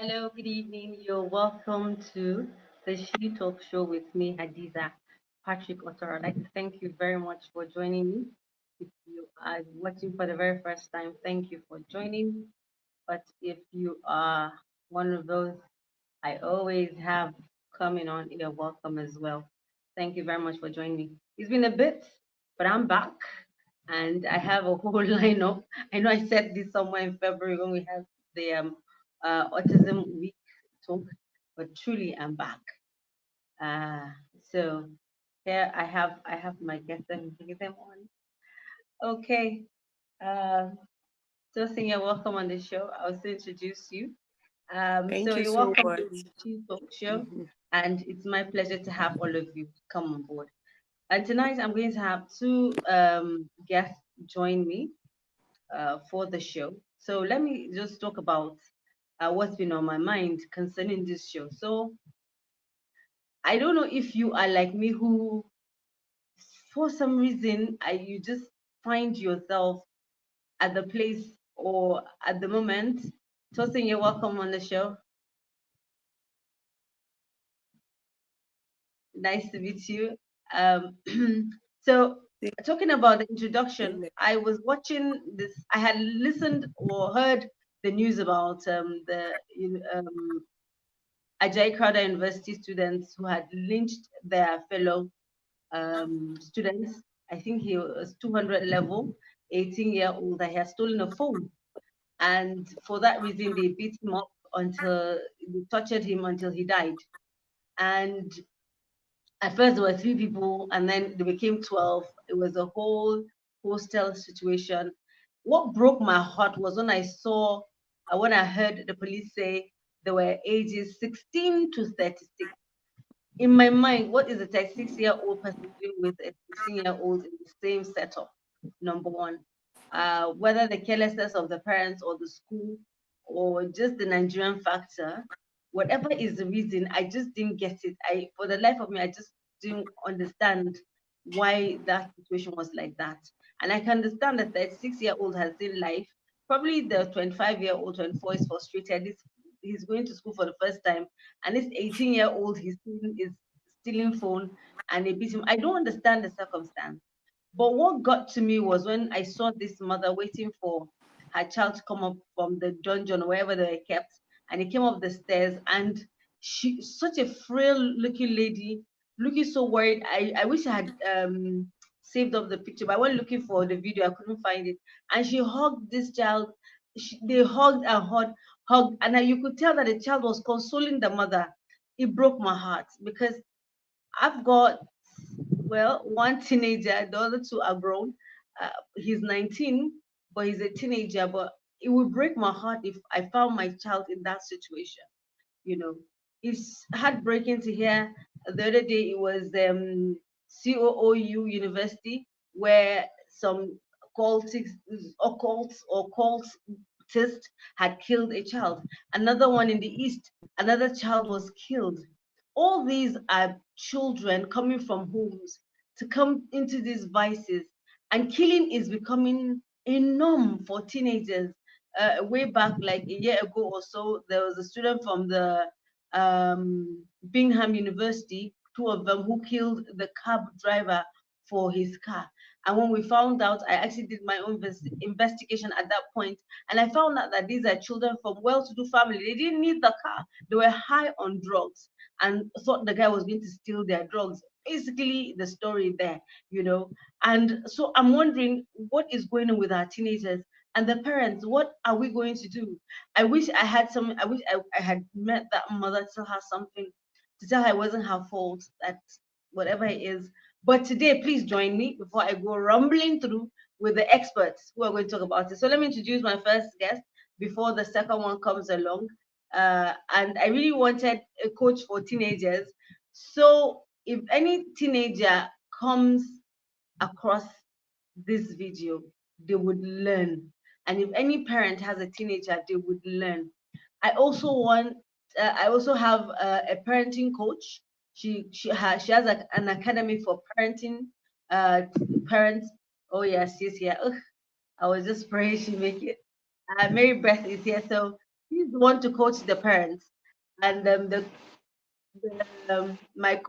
Hello, good evening. You're welcome to the She Talk Show with me, Hadiza Patrick Otter. I'd like to thank you very much for joining me. If you are watching for the very first time, thank you for joining. But if you are one of those I always have coming on, you're welcome as well. Thank you very much for joining me. It's been a bit, but I'm back and I have a whole lineup. I know I said this somewhere in February when we had the autism week talk, but truly I'm back. Uh, so here I have my guests and bring them on. Okay. Uh, so Senior, welcome on the show. I'll also introduce you. So Thank you you're so welcome to much. the Chief Talk Show, Mhm. and it's my pleasure to have all of you come on board. And tonight I'm going to have two guests join me for the show. So let me just talk about what's been on my mind concerning this show. So I don't know if you are like me, who for some reason you just find yourself at the place or at the moment. Tosin, you're welcome on the show. Nice to meet you. Um, so, Same talking about the introduction, here. I was watching this. I had listened or heard the news about Ajay Crowther University students who had lynched their fellow students. I think he was 200 level, 18-year-old. That he had stolen a phone, and for that reason, they beat him up until they tortured him until he died. And at first there were three people and then they became 12. It was a whole hostel situation. What broke my heart was when I saw, when I heard the police say they were ages 16 to 36. In my mind, what is a 36-year-old person doing with a 16-year-old in the same setup? Number one. Whether the carelessness of the parents or the school or just the Nigerian factor, whatever is the reason, I just didn't get it. For the life of me, I just didn't understand why that situation was like that. And I can understand that 36-year-old has seen life. Probably the 25-year-old, 24 is frustrated. He's going to school for the first time, and this 18-year-old is stealing phone and they beat him. I don't understand the circumstance. But what got to me was when I saw this mother waiting for her child to come up from the dungeon, wherever they were kept, and he came up the stairs, and she, such a frail looking lady, looking so worried. I wish I had saved up the picture, but I went looking for the video, I couldn't find it. And she hugged this child. They hugged and hugged, and you could tell that the child was consoling the mother. It broke my heart because I've got, well, one teenager, the other two are grown. He's 19, but he's a teenager. But it would break my heart if I found my child in that situation. You know, it's heartbreaking to hear. The other day it was COOU University where some cultists, or cultists had killed a child. Another one in the east, another child was killed. All these are children coming from homes to come into these vices, and killing is becoming a norm for teenagers. Way back, like a year ago or so, there was a student from the Bingham University, two of them, who killed the cab driver for his car. And when we found out, I actually did my own investigation at that point, and I found out that these are children from well-to-do family. They didn't need the car; they were high on drugs and thought the guy was going to steal their drugs. Basically, the story there. And so I'm wondering what is going on with our teenagers and the parents. What are we going to do? I wish I had met that mother, to tell her something, to tell her it wasn't her fault, that whatever it is. But today, please join me before I go rumbling through with the experts who are going to talk about it. So let me introduce my first guest before the second one comes along. And I really wanted a coach for teenagers. So if any teenager comes across this video, they would learn. And if any parent has a teenager, they would learn. I also have a parenting coach. She has an academy for parenting uh, parents. Oh yes, she's here. Ugh, I was just praying she make it. Mary Beth is here. So He's the one to coach the parents, and my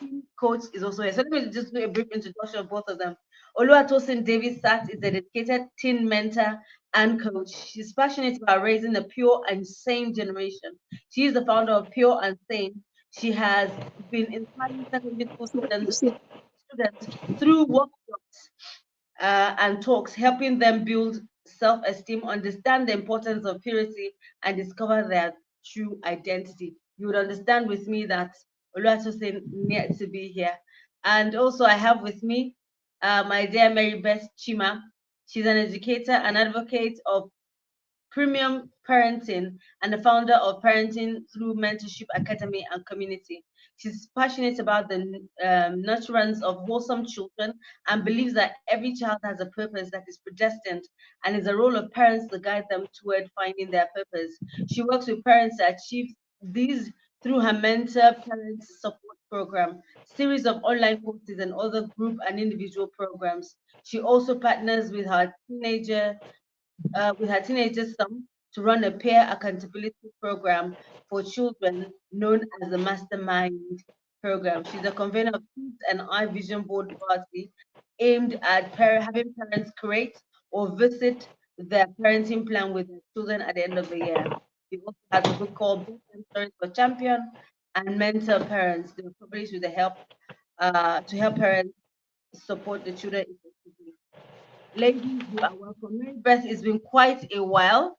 team coach is also here. So let me just do a brief introduction of both of them. Oluwatosin Davis Sat is a dedicated teen mentor and coach. She's passionate about raising a pure and sane generation. She is the founder of Pure and Sane. She has been inspiring secondary school students through workshops and talks, helping them build self-esteem, understand the importance of purity, and discover their true identity. You would understand with me that Oluwatosin needs to be here. And also I have with me my dear Mary Beth Chima. She's an educator and advocate of premium parenting and the founder of Parenting Through Mentorship Academy and Community. She's passionate about the nurturance of wholesome children and believes that every child has a purpose that is predestined, and it's the role of parents to guide them toward finding their purpose. She works with parents to achieve these through her Mentor Parents Support Program, series of online courses, and other group and individual programs. She also partners with her teenager son to run a peer accountability program for children known as the Mastermind program. She's a convener of Kids and I Vision Board party aimed at having parents create or visit their parenting plan with their children at the end of the year. She also has a book called Books and Stories for Champion and Mentor Parents. They were published with the help to help parents support the children effectively. Ladies, you are welcome. Mary Beth, it's been quite a while.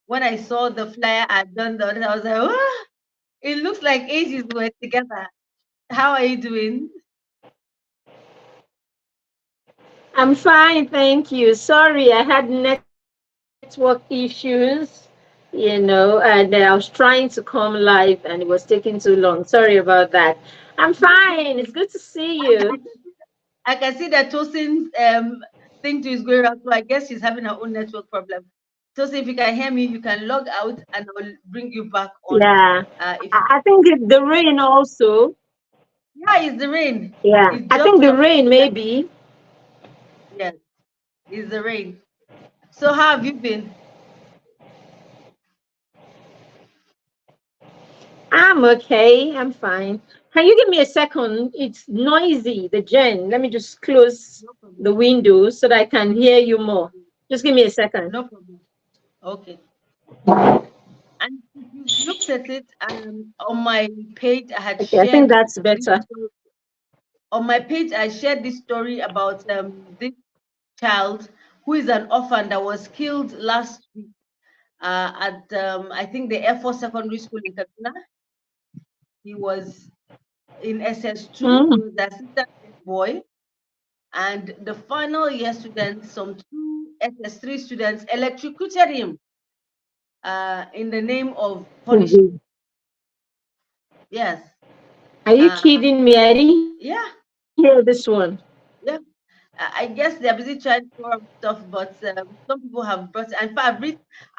When I saw the flyer I'd done the other, I was like, oh, it looks like ages we were together. How are you doing? I'm fine, thank you. Sorry, I had network issues, and I was trying to come live and it was taking too long. Sorry about that. I'm fine. It's good to see you. I can see that Tosin's thing too is going around, so I guess she's having her own network problem. Tosin, if you can hear me, you can log out and I'll bring you back on. Yeah. If you, I think it's the rain also. yeah, it's the rain. Yeah. It's I think dropping the on rain that. maybe. Yes, it's the rain. So how have you been? I'm okay. I'm fine. Can you give me a second? It's noisy, the gen. Let me just close No problem. the window so that I can hear you more. Just give me a second. No problem. Okay. And if you've looked at it, on my page, I had Okay, I think shared that's this better. story. On my page, I shared this story about this child who is an orphan that was killed last week at I think the Air Force Secondary School in Kaduna. He was in SS2. He Mm. was the assistant head boy, and the final year students, some two SS3 students, electrocuted him in the name of punishment. Yes. Are you Uh, kidding me? I didn't hear this yeah. one. Yeah. I guess they're busy trying to cover up stuff, but some people have brought it. In fact,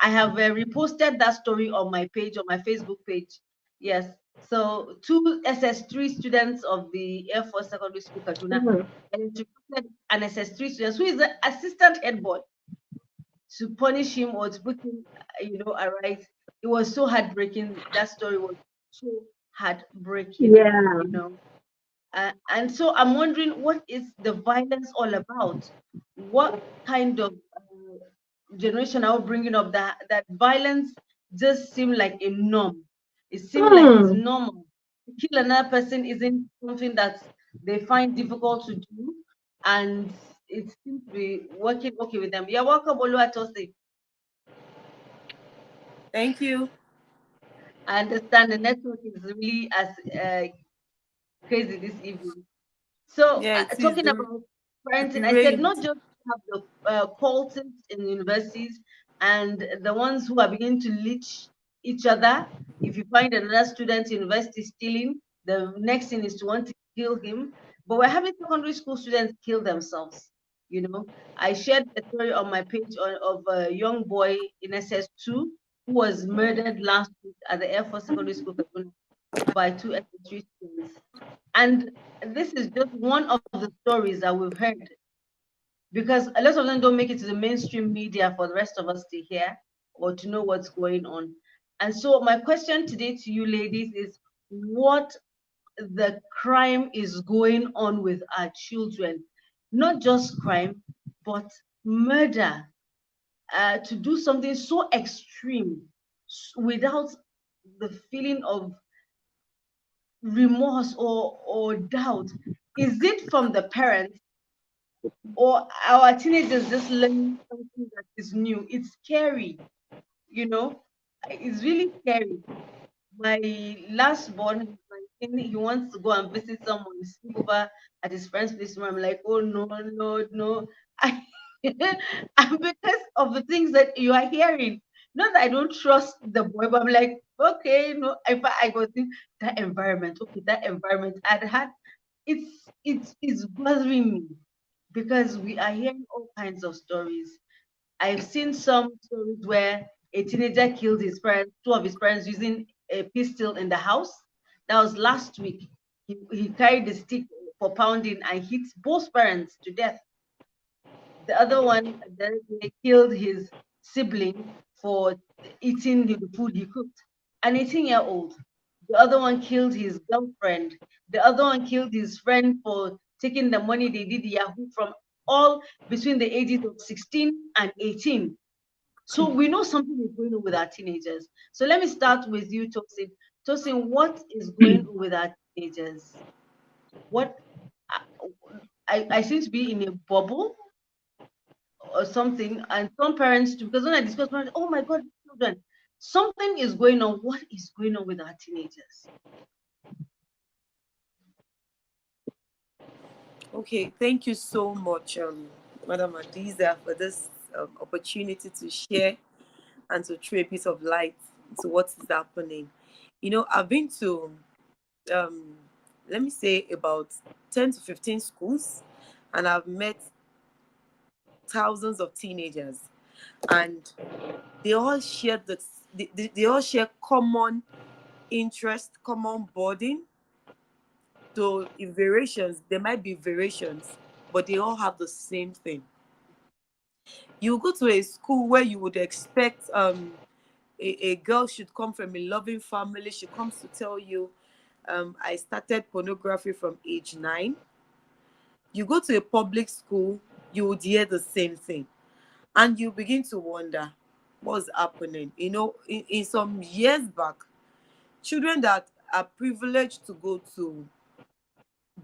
I have reposted that story on my page, on my Facebook page. Yes. So two SS3 students of the Air Force Secondary School, Kaduna, Mm. electrocuted an SS3 student who is the assistant head boy to punish him or to put him, aright. It was so heartbreaking. That story was so heartbreaking, Yeah. you know. And so I'm wondering, what is the violence all about? What kind of generation are we bringing up that violence just seems like a norm? It seems like it's Hmm. normal. To kill another person isn't something that they find difficult to do, and it seems to be working okay with them. You're welcome, Oluwatosin. Thank you. I understand the network is really as crazy this evening. So, Yeah, it is talking about parenting, the I said rain. not just have the cultists in universities and the ones who are beginning to leech each other. If you find another student in university stealing, the next thing is to want to kill him. But we're having secondary school students kill themselves. I shared a story on my page of a young boy in SS2 who was murdered last week at the Air Force Secondary School by two SS3 students. And this is just one of the stories that we've heard, because a lot of them don't make it to the mainstream media for the rest of us to hear or to know what's going on. And so my question today to you ladies is, what the crime is going on with our children? Not just crime, but murder. To do something so extreme without the feeling of remorse or doubt. Is it from the parents, or our teenagers just learning something that is new? It's scary, you know. It's really scary. My last born, he wants to go and visit someone, sleep over at his friend's place. I'm like, oh no, no, no. I, and because of the things that you are hearing, not that I don't trust the boy, but I'm like, okay, no, if I go think that environment, okay, that environment I'd had, it's bothering me because we are hearing all kinds of stories. I've seen some stories where a teenager killed his parents, two of his parents, using a pistol in the house. That was last week. He carried the stick for pounding and hit both parents to death. The other one, then they killed his sibling for eating the food he cooked. An 18-year-old. The other one killed his girlfriend. The other one killed his friend for taking the money they did Yahoo from, all between the ages of 16 and 18. So we know something is going on with our teenagers. So let me start with you, Tosin. Tosin, what is going on with our teenagers? What I seem to be in a bubble or something, and some parents too, because when I discuss parents, oh my God, children, something is going on. What is going on with our teenagers? Okay, thank you so much, Madam Adiza, for this opportunity to share and to throw a bit of light into what is happening. You know, I've been to, um, let me say, about 10 to 15 schools, and I've met thousands of teenagers, and they all share they all share common interest, common burden. So, in variations, there might be variations, but they all have the same thing. You go to a school where you would expect a girl should come from a loving family. She comes to tell you, I started pornography from age 9. You go to a public school, you would hear the same thing. And you begin to wonder what's happening. You know, in some years back, children that are privileged to go to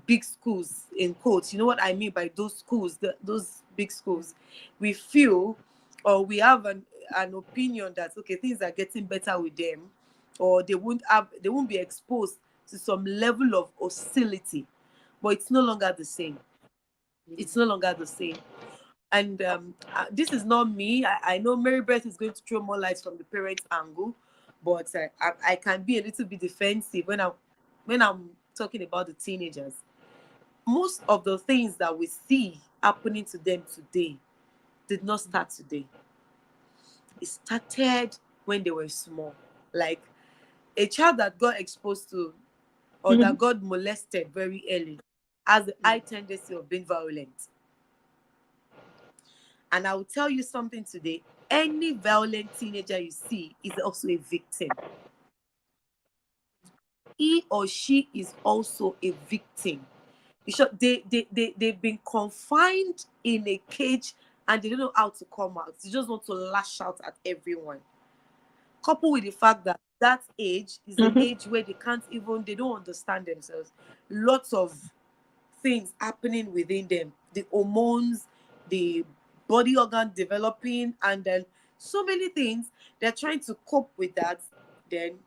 big schools, in quotes, you know what I mean by those schools, those big schools, we feel, or we have an opinion that, okay, things are getting better with them, or they won't be exposed to some level of hostility. But it's no longer the same. It's no longer the same. And this is not me. I know Mary Beth is going to throw more light from the parent angle, but I can be a little bit defensive when I'm talking about the teenagers. Most of the things that we see happening to them today did not start today. It started when they were small. Like a child that got exposed to or that got molested very early has a high tendency of being violent. And I will tell you something today. Any violent teenager you see is also a victim. He or she is also a victim. They've been confined in a cage and they don't know how to come out. They just want to lash out at everyone. Coupled with the fact that that age is an age where they don't understand themselves. Lots of things happening within them, the hormones, the body organ developing, and then so many things. They're trying to cope with that. Then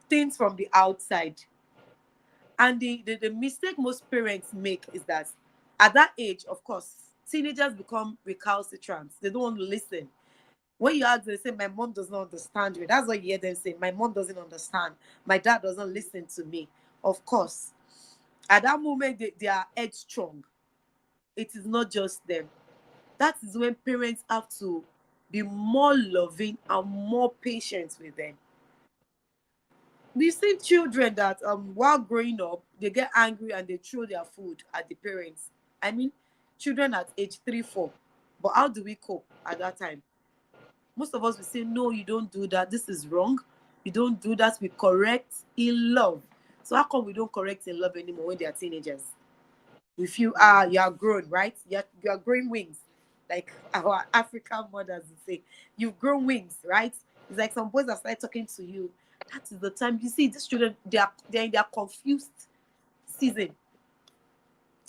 things from the outside. And the mistake most parents make is that at that age, of course, teenagers become recalcitrant. They don't want to listen. When you ask them, they say, my mom does not understand me. That's what you hear them say. My mom doesn't understand. My dad doesn't listen to me. Of course, at that moment, they are headstrong. It is not just them. That is when parents have to be more loving and more patient with them. We've seen children that while growing up, they get angry and they throw their food at the parents. I mean, children at age 3, 4. But how do we cope at that time? Most of us will say, no, you don't do that. This is wrong. You don't do that. We correct in love. So how come we don't correct in love anymore when they are teenagers? If you are grown, right? You are growing wings, like our African mothers would say. You've grown wings, right? It's like some boys that start talking to you. That is the time you see these children. They're in their confused season.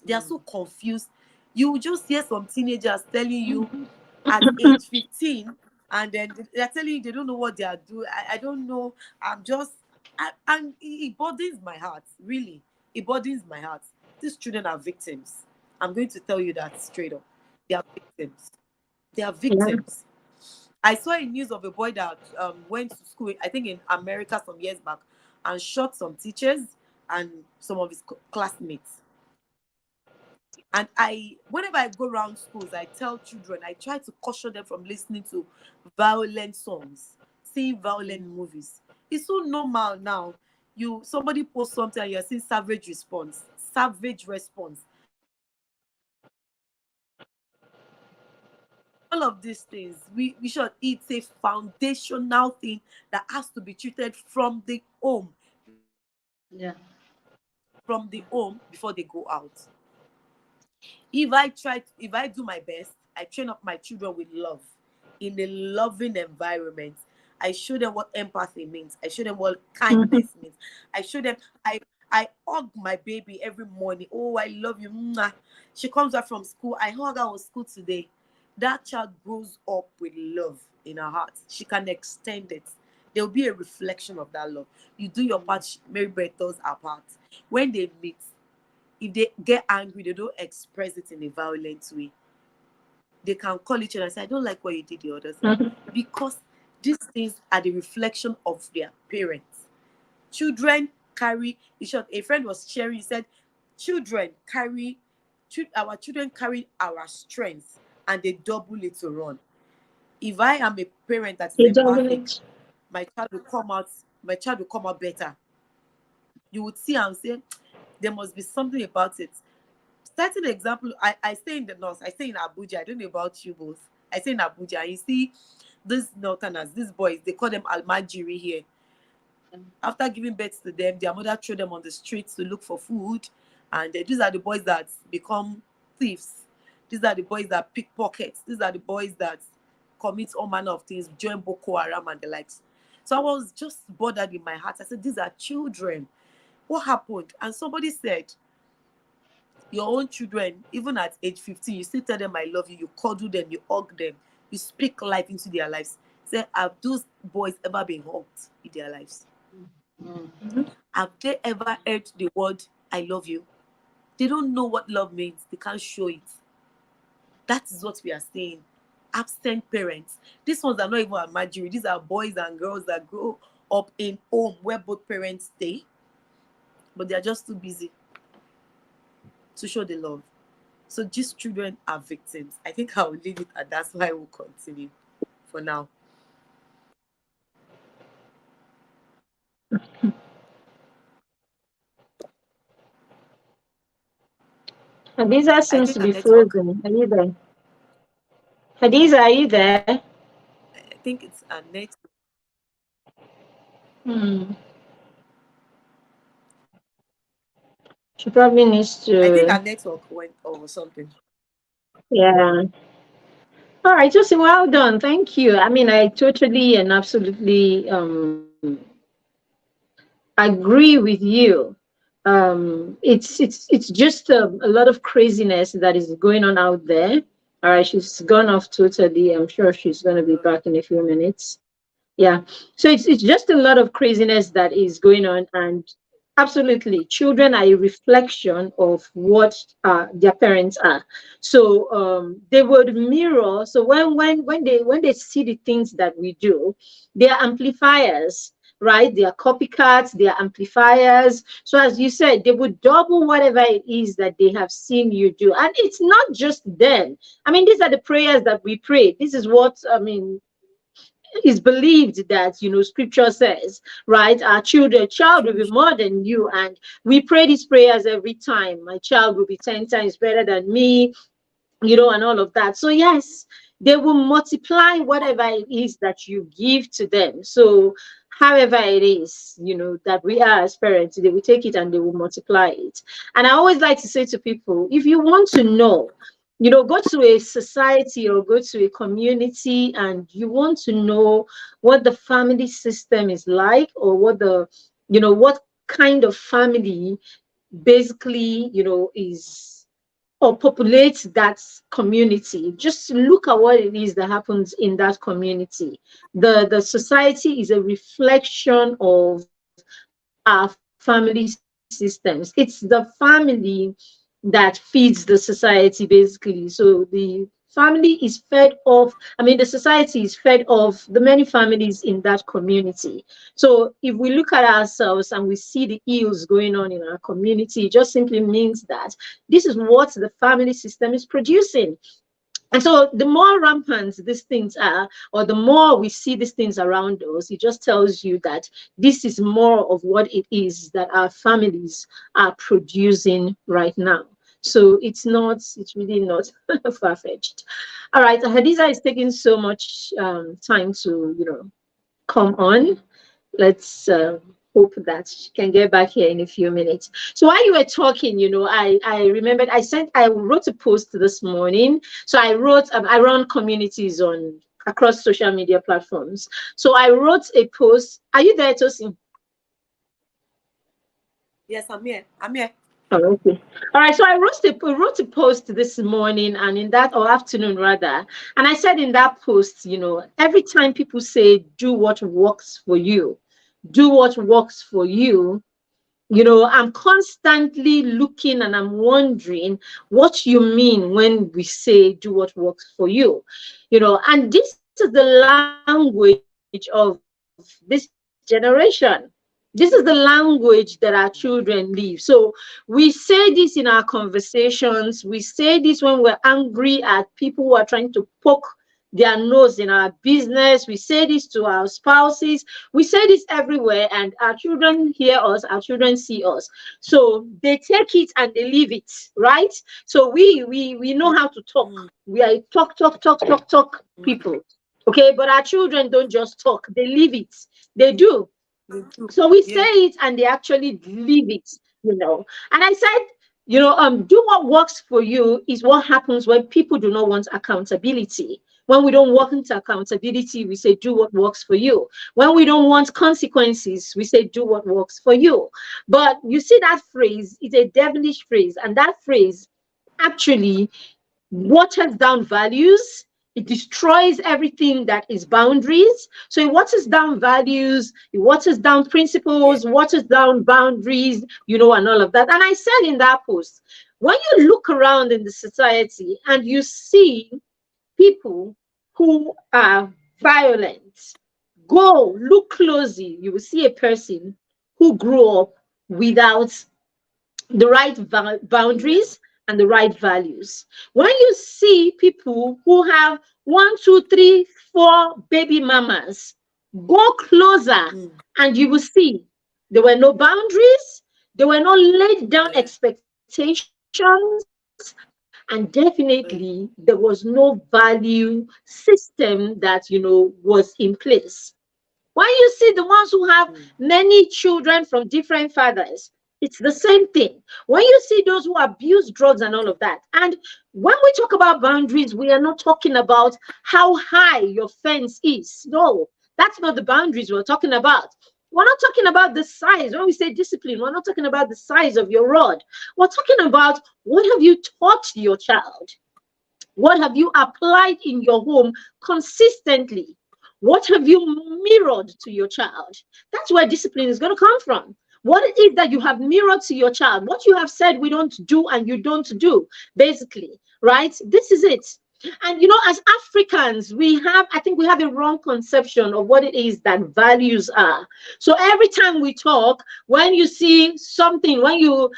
They are so confused. You will just hear some teenagers telling you at age 15, and then they're telling you they don't know what they are doing. I don't know. And it burdens my heart, really. It burdens my heart. These children are victims. I'm going to tell you that straight up. They are victims. They are victims. I saw a news of a boy that went to school, I think in America some years back, and shot some teachers and some of his classmates. And whenever I go around schools, I tell children, I try to caution them from listening to violent songs, seeing violent movies. It's so normal now. Somebody posts something and you're seeing savage response. All of these things, we should. It's a foundational thing that has to be treated from the home. Yeah. From the home before they go out. If I do my best, I train up my children with love, in a loving environment. I show them what empathy means. I show them what kindness means. I show them, I hug my baby every morning. Oh, I love you. Mwah. She comes back from school. I hug her on school today. That child grows up with love in her heart. She can extend it. There will be a reflection of that love. You do your part, Mary Beth does her part. When they meet, if they get angry, they don't express it in a violent way. They can call each other and say, I don't like what you did the other side. Because these things are the reflection of their parents. Children carry, a friend was sharing, he said, our children carry our strength and they double it to run. If I am a parent that is empathic, my child will come out better. You would see and say, there must be something about it. Starting example, I stay in the north. I stay in Abuja. I don't know about you both. I stay in Abuja. And you see these northerners, these boys, they call them Almajiri here. After giving birth to them, their mother threw them on the streets to look for food. And these are the boys that become thieves. These are the boys that pickpockets. These are the boys that commit all manner of things, join Boko Haram and the likes. So I was just bothered in my heart. I said, these are children. What happened? And somebody said, your own children, even at age 15, you still tell them I love you, you cuddle them, you hug them, you speak life into their lives. Say, have those boys ever been hugged in their lives? Have they ever heard the word I love you? They don't know what love means. They can't show it. That is what we are saying. Absent parents. These ones are not even a majority. These are boys and girls that grow up in home where both parents stay, but they are just too busy to show the love. So these children are victims. I think I will leave it at that's why I will continue for now. Hadiza seems to be frozen. Are you there? Hadiza, are you there? I think it's a network. She probably needs to. I think our network went or something. Yeah. All right, Josie, well done. Thank you. I mean, I totally and absolutely agree with you. It's just a lot of craziness that is going on out there. All right, she's gone off totally. I'm sure she's going to be back in a few minutes. Yeah. So it's just a lot of craziness that is going on, and absolutely, children are a reflection of what their parents are. So they would mirror. So when they see the things that we do, they are amplifiers, right? They are copycats, they are amplifiers. So as you said, they would double whatever it is that they have seen you do. And it's not just them. I mean, these are the prayers that we pray. This is what, I mean, is believed that, scripture says, right? Our child will be more than you. And we pray these prayers every time. My child will be 10 times better than me, and all of that. So yes, they will multiply whatever it is that you give to them. So however it is, that we are as parents, they will take it and they will multiply it. And I always like to say to people, if you want to know, go to a society or go to a community and you want to know what the family system is like, or what kind of family basically, is or populates that community. Just look at what it is that happens in that community. The society is a reflection of our family systems. It's the family that feeds the society, basically. So the family is fed off, the society is fed off the many families in that community. So if we look at ourselves and we see the ills going on in our community, it just simply means that this is what the family system is producing. And so the more rampant these things are, or the more we see these things around us, it just tells you that this is more of what it is that our families are producing right now. So it's really not far-fetched. All right, Hadiza is taking so much time to, come on. Let's hope that she can get back here in a few minutes. So while you were talking, I remembered I wrote a post this morning. So I run communities across social media platforms. So I wrote a post. Are you there, Tosin? Yes, I'm here. Oh, okay. All right. So I wrote a post this morning, and or afternoon rather, and I said in that post, every time people say do what works for you, do what works for you, I'm constantly looking and I'm wondering what you mean when we say do what works for you, and this is the language of this generation. This is the language that our children live. So we say this in our conversations. We say this when we're angry at people who are trying to poke their nose in our business. We say this to our spouses. We say this everywhere, and our children hear us, our children see us. So they take it and they leave it, right? So we know how to talk. We are talk people. Okay, but our children don't just talk, they live it. They do. So we say it and they actually live it, And I said, do what works for you is what happens when people do not want accountability. When we don't want accountability, we say, do what works for you. When we don't want consequences, we say, do what works for you. But you see, that phrase is a devilish phrase. And that phrase actually waters down values. It destroys everything that is boundaries. So it waters down values, it waters down principles, waters down boundaries, and all of that. And I said in that post, when you look around in the society and you see people who are violent, go look closely, you will see a person who grew up without the right boundaries and the right values. When you see people who have 1, 2, 3, 4 baby mamas, go closer and you will see there were no boundaries, there were no laid down expectations, and definitely there was no value system that was in place. When you see the ones who have many children from different fathers, it's the same thing. When you see those who abuse drugs and all of that, and when we talk about boundaries, we are not talking about how high your fence is. No, that's not the boundaries we're talking about. We're not talking about the size. When we say discipline, we're not talking about the size of your rod. We're talking about what have you taught your child? What have you applied in your home consistently? What have you mirrored to your child? That's where discipline is going to come from. What it is that you have mirrored to your child, what you have said we don't do and you don't do, basically, right? This is it. And as Africans, I think we have a wrong conception of what it is that values are. So every time we talk, when you see something, when you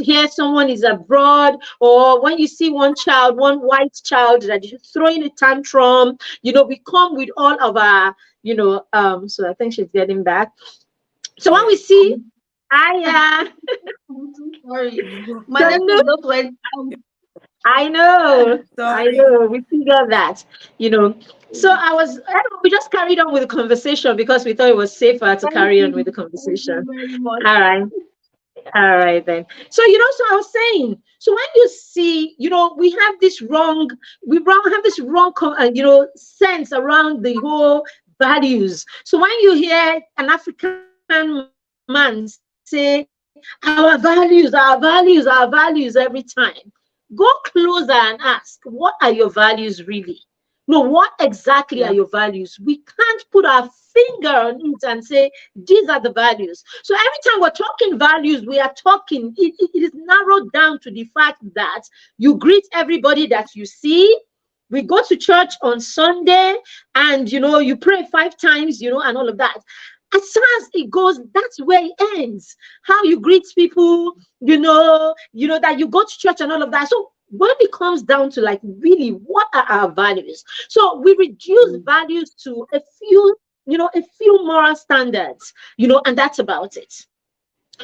hear someone is abroad, or when you see one white child that is throwing a tantrum, we come with all of our, so I think she's getting back. So when we see, sorry, my network just went. I know, we figure that, So we just carried on with the conversation because we thought it was safer to carry on with the conversation. Thank you very much. All right. All right then. So so I was saying, so when you see, we have this wrong, sense around the whole values. So when you hear an African man say, our values, our values, our values every time, go closer and ask, what are your values really? No, what exactly are your values? We can't put our finger on it and say, these are the values. So every time we're talking values, we are talking, it is narrowed down to the fact that you greet everybody that you see. We go to church on Sunday and, you pray 5 times, and all of that. As far as it goes, that's where it ends. How you greet people, that you go to church and all of that. So when it comes down to really what are our values, so we reduce values to a few moral standards, and that's about it.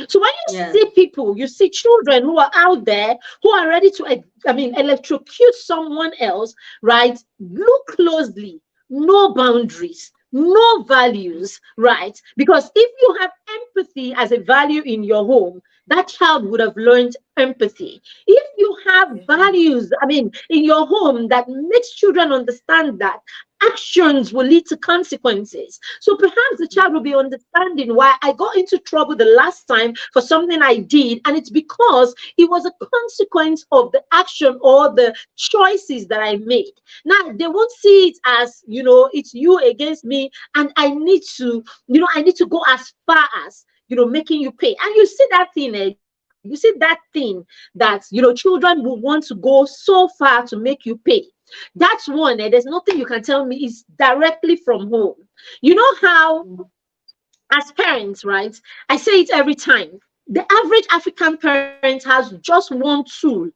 So when you see people, you see children who are out there who are ready to electrocute someone else, right? Look closely. No boundaries, no values, right? Because if you have empathy as a value in your home, that child would have learned empathy. If you have values, in your home that makes children understand that actions will lead to consequences. So perhaps the child will be understanding why I got into trouble the last time for something I did, and it's because it was a consequence of the action or the choices that I made. Now they won't see it as, it's you against me, and I need to go as far as, making you pay. And you see that thing, that, children will want to go so far to make you pay. That's one. There's nothing you can tell me is directly from home. You know how, as parents, right? I say it every time. The average African parent has just one tool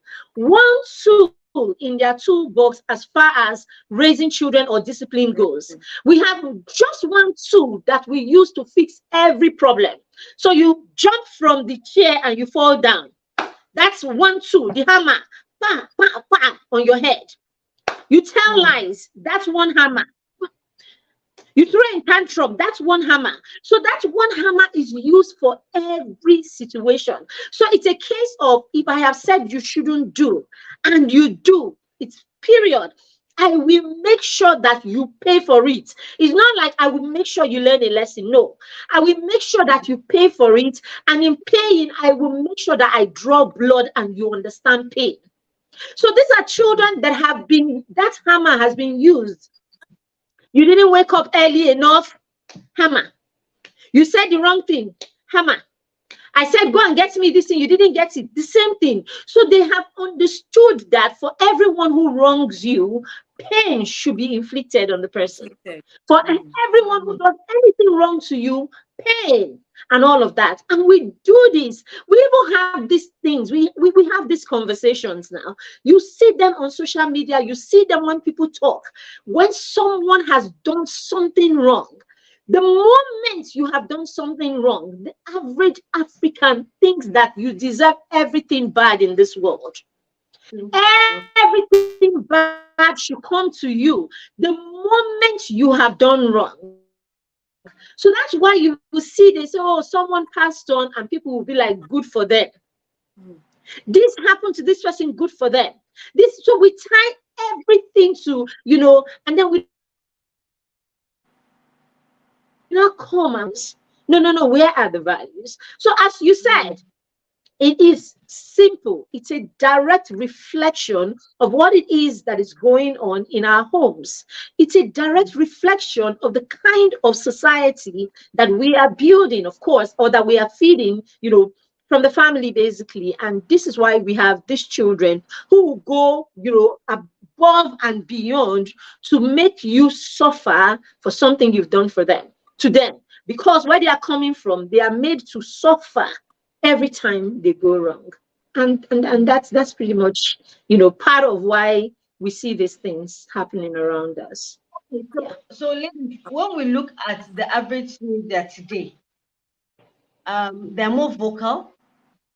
in their toolbox as far as raising children or discipline goes. We have just one tool that we use to fix every problem. So you jump from the chair and you fall down. That's one tool, the hammer, bam, bam, bam, on your head. You tell lies, that's one hammer. You throw in tantrum, that's one hammer. So that one hammer is used for every situation. So it's a case of, if I have said you shouldn't do, and you do, it's period. I will make sure that you pay for it. It's not like I will make sure you learn a lesson. No, I will make sure that you pay for it. And in paying, I will make sure that I draw blood and you understand pain. So these are children that hammer has been used. You didn't wake up early enough, hammer. You said the wrong thing, hammer. I said, go and get me this thing, you didn't get it, the same thing. So they have understood that for everyone who wrongs you, pain should be inflicted on the person. For everyone who does anything wrong to you, pain and all of that. And we do this. We even have these things. We have these conversations now. You see them on social media. You see them when people talk. When someone has done something wrong, the moment you have done something wrong, the average African thinks that you deserve everything bad in this world. Everything bad should come to you the moment you have done wrong. So that's why you will see they say, oh, someone passed on, and people will be like, good for them. This happened to this person, good for them. So we tie everything to, and then we not comments. No, where are the values? So as you said, it is simple. It's a direct reflection of what it is that is going on in our homes. It's a direct reflection of the kind of society that we are building, of course, or that we are feeding, from the family, basically. And this is why we have these children who go, above and beyond to make you suffer for something you've done for them, to them. Because where they are coming from, they are made to suffer every time they go wrong. And that's pretty much, part of why we see these things happening around us. Yeah. So when we look at the average teenager today, they're more vocal,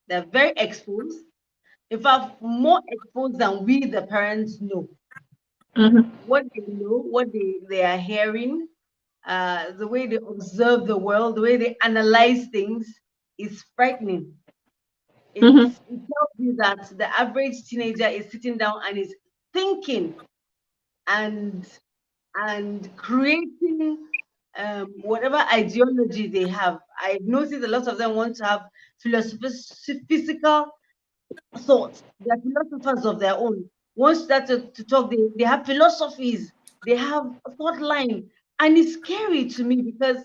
they're very exposed. In fact, more exposed than we, the parents, know. what they know, what they are hearing, the way they observe the world, the way they analyze things is frightening. It tells you that the average teenager is sitting down and is thinking and creating whatever ideology they have. I've noticed a lot of them want to have philosophical thoughts. They're philosophers of their own. Once start to talk, they have philosophies, they have a thought line. And it's scary to me because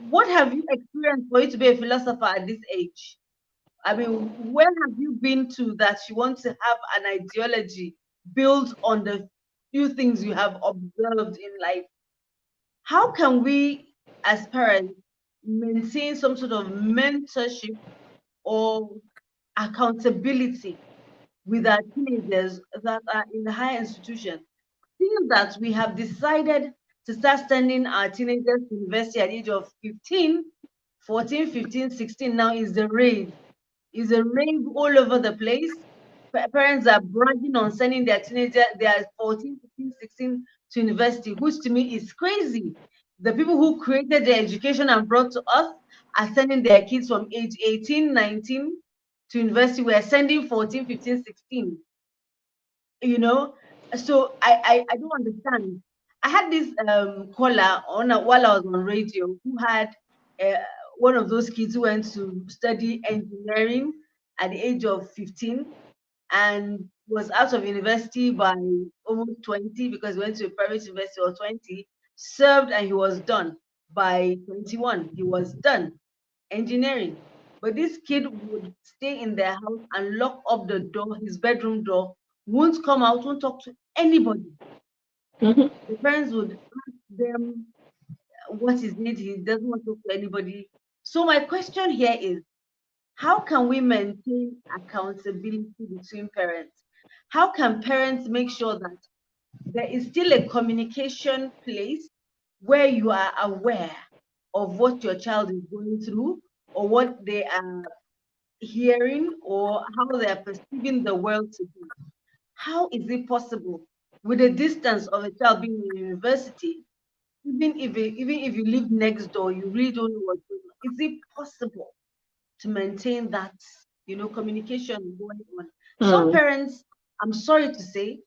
what have you experienced for you to be a philosopher at this age? I mean, where have you been to that you want to have an ideology built on the few things you have observed in life? How can we, as parents, maintain some sort of mentorship or accountability with our teenagers that are in the higher institution? Seeing that we have decided to start sending our teenagers to university at the age of 15, 14, 15, 16 now is the rave. Is a rave all over the place. Parents are bragging on sending their teenager, they are 14, 15, 16 to university, which to me is crazy. The people who created the education and brought to us are sending their kids from age 18, 19 to university. We are sending 14, 15, 16. You know, so I don't understand. I had this caller while I was on radio who had uh, one of those kids who went to study engineering at the age of 15 and was out of university by almost 20 because he went to a private university or 20, served and he was done by 21. He was done engineering. But this kid would stay in their house and lock up the door, his bedroom door, won't come out, won't talk to anybody. The parents would ask them what is it, he doesn't want to talk to anybody. So my question here is, how can we maintain accountability between parents? How can parents make sure that there is still a communication place where you are aware of what your child is going through or what they are hearing or how they are perceiving the world to be? How is it possible with the distance of a child being in university, even if you live next door, you really don't know what's going on? Is it possible to maintain that, communication going on? Some parents, I'm sorry to say,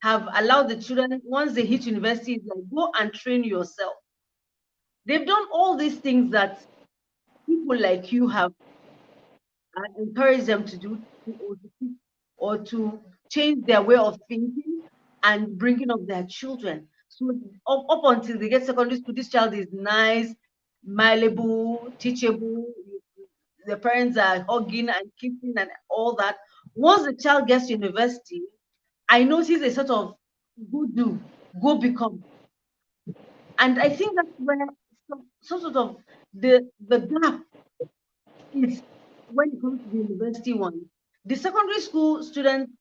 have allowed the children, once they hit university, like, go and train yourself. They've done all these things that people like you have encouraged them to do, or to change their way of thinking and bringing up their children. So up until they get secondary school, this child is nice, malleable, teachable. The parents are hugging and kissing and all that. Once the child gets to university, I notice a sort of go do, go become. And I think that's where some sort of the gap is when it comes to the university one. The secondary school students,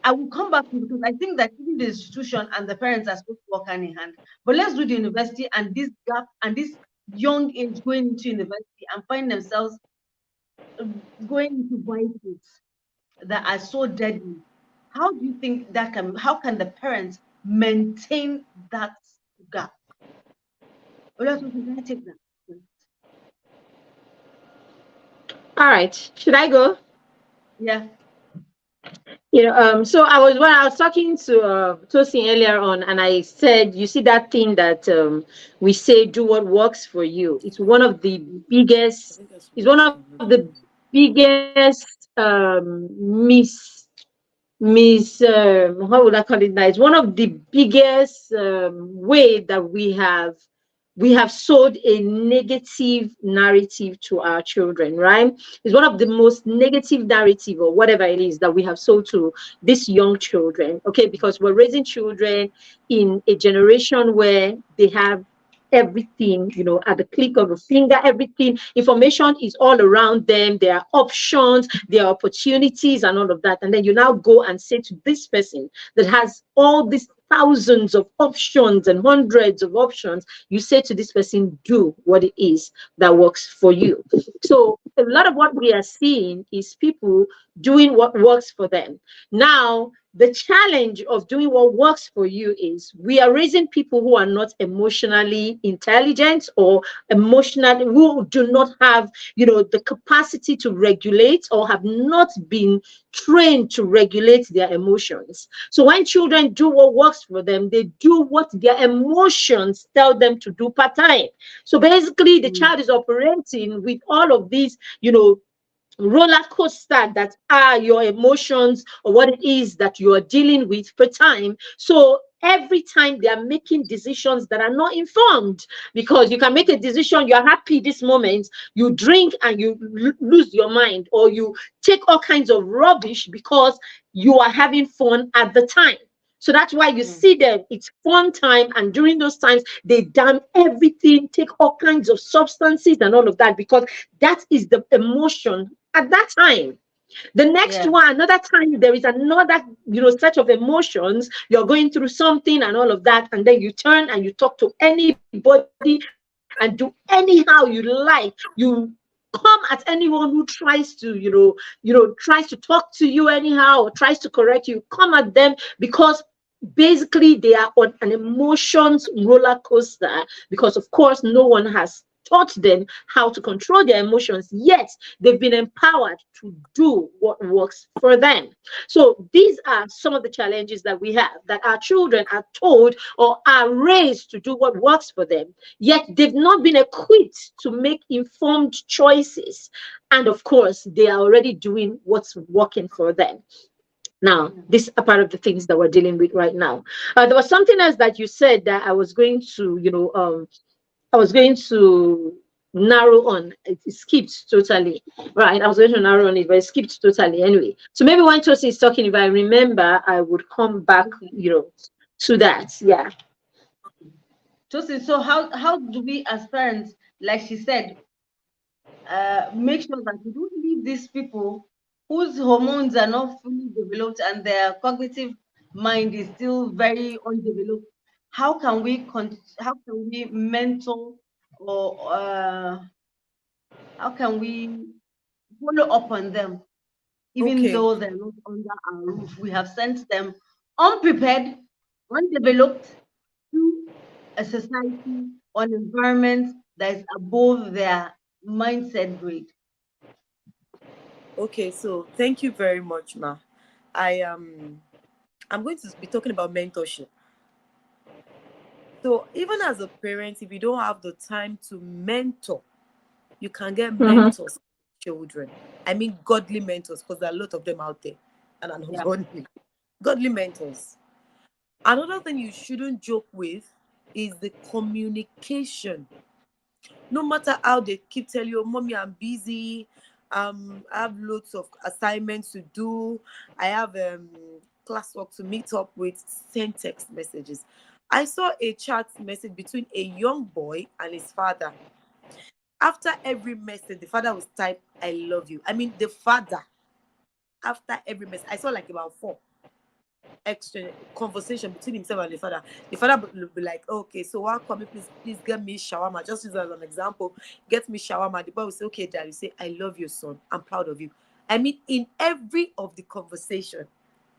I will come back to, because I think that even the institution and the parents are supposed to work hand in hand. But let's do the university and this gap and this young age going into university and find themselves going into vices that are so deadly. How do you think that how can the parents maintain that gap? Well, can I take that? All right. Should I go? Yeah. So when I was talking to Tosin earlier on, and I said, you see that thing that we say, do what works for you. It's one of the biggest. It's one of the biggest how would I call it now? It's one of the biggest way that we have sold a negative narrative to our children, right? It's one of the most negative narrative or whatever it is that we have sold to these young children, okay? Because we're raising children in a generation where they have everything, at the click of a finger. Everything, information is all around them. There are options, there are opportunities and all of that. And then you now go and say to this person that has all these thousands of options and hundreds of options, you say to this person, do what it is that works for you. So a lot of what we are seeing is people doing what works for them. Now, the challenge of doing what works for you is we are raising people who are not emotionally intelligent or emotionally, who do not have, the capacity to regulate or have not been trained to regulate their emotions. So when children do what works for them, they do what their emotions tell them to do part-time. So basically the child is operating with all of these, roller coaster that are your emotions or what it is that you are dealing with per time. So every time they are making decisions that are not informed, because you can make a decision, you're happy this moment, you drink and you lose your mind, or you take all kinds of rubbish because you are having fun at the time. So that's why you see them, it's fun time, and during those times they damn everything, take all kinds of substances and all of that, because that is the emotion at that time. The next one, another time, there is another, set of emotions. You're going through something and all of that, and then you turn and you talk to anybody and do anyhow you like. You come at anyone who tries to, tries to talk to you anyhow or tries to correct you. Come at them because basically they are on an emotions roller coaster, because of course no one has taught them how to control their emotions, yet they've been empowered to do what works for them. So these are some of the challenges that we have, that our children are told or are raised to do what works for them, yet they've not been equipped to make informed choices. And of course they are already doing what's working for them. Now, these are part of the things that we're dealing with right now. There was something else that you said that I was going to, I was going to narrow on. It skipped totally, right? I was going to narrow on it, but it skipped totally anyway. So maybe when Tosi is talking, if I remember, I would come back, to that. Yeah. Tosin, so how do we as parents, like she said, make sure that we don't leave these people whose hormones are not fully developed and their cognitive mind is still very undeveloped? How can we mentor, or how can we follow up on them, even Okay. though they're not under our roof? We have sent them unprepared, undeveloped, to a society or an environment that is above their mindset grade. Okay, so thank you very much, Ma. I I'm going to be talking about mentorship. So even as a parent, if you don't have the time to mentor, you can get Mm-hmm. mentors for children. I mean godly mentors, because there are a lot of them out there and are Yeah. ungodly. Godly mentors. Another thing you shouldn't joke with is the communication. No matter how they keep telling you, Mommy, I'm busy, I have loads of assignments to do, I have classwork to meet up with, send text messages. I saw a chat message between a young boy and his father. After every message, the father was type, I love you. I mean, the father, after every message, I saw like about 4 exchange conversation between himself and the father. The father will be like, okay, so while coming, please get me shawarma. Just use as an example, get me shawarma. The boy will say, okay, Dad. You say, I love you, son. I'm proud of you. I mean, in every of the conversation,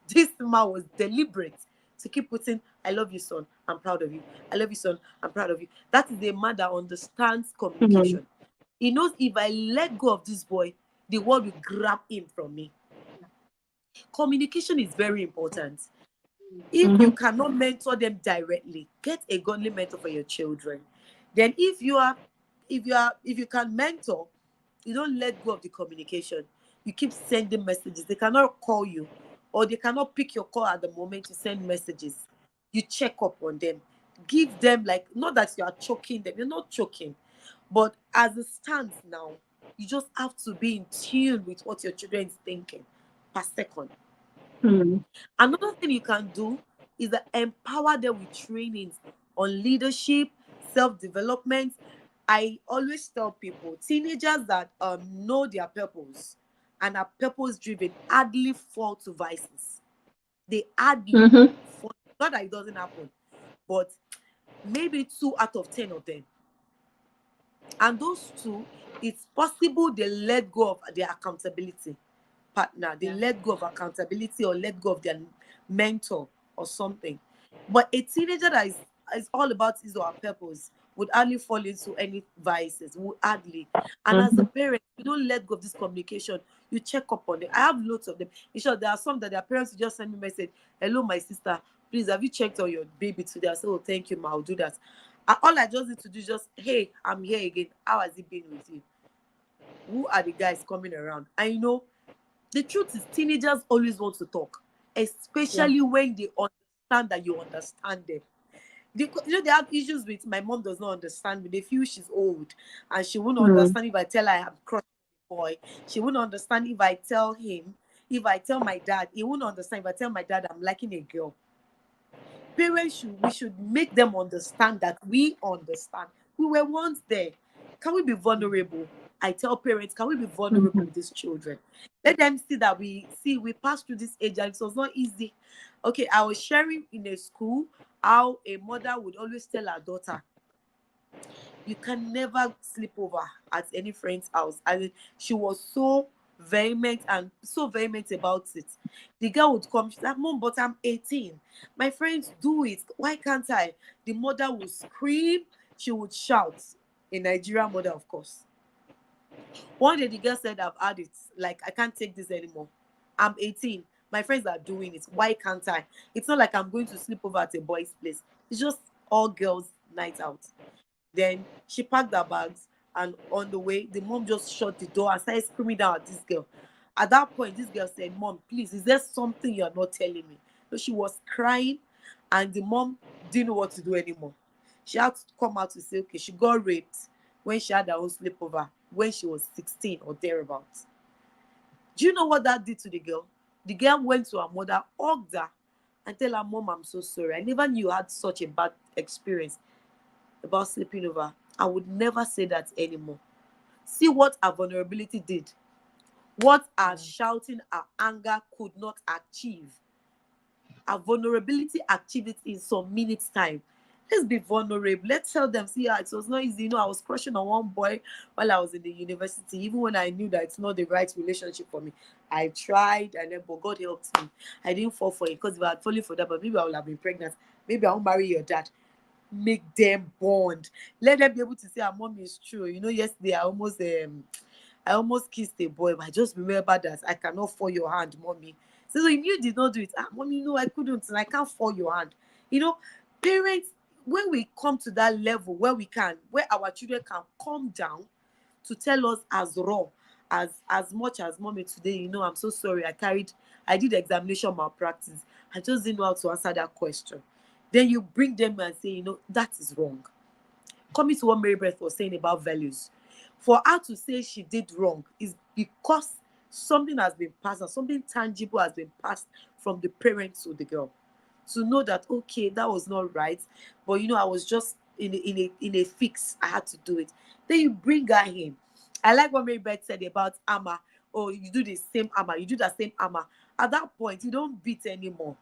this man was deliberate to keep putting, I love you, son. I'm proud of you. I love you, son. I'm proud of you. That is a man that understands Mm-hmm. communication. He knows if I let go of this boy, the world will grab him from me. Communication is very important. If you Mm-hmm. cannot mentor them directly, get a godly mentor for your children. Then if you can mentor, you don't let go of the communication. You keep sending messages. They cannot call you, or they cannot pick your call at the moment you send messages. You check up on them. Give them, like, not that you are choking them, you're not choking. But as it stands now, you just have to be in tune with what your children is thinking per second. Mm-hmm. Another thing you can do is that empower them with trainings on leadership, self-development. I always tell people, teenagers that know their purpose and are purpose driven hardly fall to vices. They hardly Mm-hmm. fall. Not that it doesn't happen, but maybe 2 out of 10 of them. And those 2, it's possible they let go of their accountability. partner. They Yeah. let go of accountability or let go of their mentor or something. But a teenager that is all about his or her purpose would hardly fall into any vices, would hardly. And as a parent, you don't let go of this communication. You check up on them. I have loads of them. In short, there are some that their parents will just send me a message, hello, my sister, please, have you checked on your baby today? I say, oh, thank you, ma, I'll do that. And all I just need to do is just, hey, I'm here again. How has it been with you? Who are the guys coming around? And you know, the truth is teenagers always want to talk, especially when they understand that you understand them. You know, they have issues with my mom does not understand me. They feel she's old and she wouldn't understand if I tell her I have crushed the boy. She wouldn't understand if I tell him, if I tell my dad, he wouldn't understand if I tell my dad I'm liking a girl. Parents we should make them understand that we understand. We were once there. Can we be vulnerable? I tell parents, can we be vulnerable with these children? Let them see that we passed through this age and it was not easy. Okay, I was sharing in a school how a mother would always tell her daughter, you can never sleep over at any friend's house. And she was so vehement about it. The girl would come, she's like, Mom, but I'm 18. My friends do it. Why can't I? The mother would scream, she would shout. A Nigerian mother, of course. One day the girl said, I've had it. Like, I can't take this anymore. I'm 18. My friends are doing it. Why can't I? It's not like I'm going to sleep over at a boy's place. It's just all girls' night out. Then she packed her bags, and on the way, the mom just shut the door and started screaming down at this girl. At that point, this girl said, Mom, please, is there something you're not telling me? So she was crying, and the mom didn't know what to do anymore. She had to come out to say, okay, she got raped when she had her own sleepover when she was 16 or thereabouts. Do you know what that did to the girl? The girl went to her mother, hugged her, and tell her, Mom, I'm so sorry. I never knew you had such a bad experience about sleeping over. I would never say that anymore. See what our vulnerability did. What our shouting, our anger could not achieve. Our vulnerability achieved it in some minutes' time. Let's be vulnerable. Let's tell them, see, it was not easy. You know, I was crushing on one boy while I was in the university, even when I knew that it's not the right relationship for me. I tried, and then, but God helped me. I didn't fall for it, because if I had fallen for that, but maybe I would have been pregnant. Maybe I won't marry your dad. Make them bond. Let them be able to say, our mom is true. You know, yesterday I almost kissed a boy, but I just remember that I cannot fall your hand, mommy. So if you did not do it, mommy, no, I couldn't, and I can't fall your hand. You know, parents, when we come to that level where our children can calm down to tell us as raw, as much as, mommy, today, you know, I'm so sorry, I did examination malpractice. I just didn't know how to answer that question. Then you bring them and say, you know, that is wrong. Coming to what Mary Beth was saying about values. For her to say she did wrong is because something has been passed, or something tangible has been passed from the parents to the girl. To know that, okay, that was not right, but you know, I was just in a fix. I had to do it. Then you bring her in. I like what Mary Beth said about Amma. Oh, you do the same Amma, you do the same Amma. At that point, you don't beat anymore.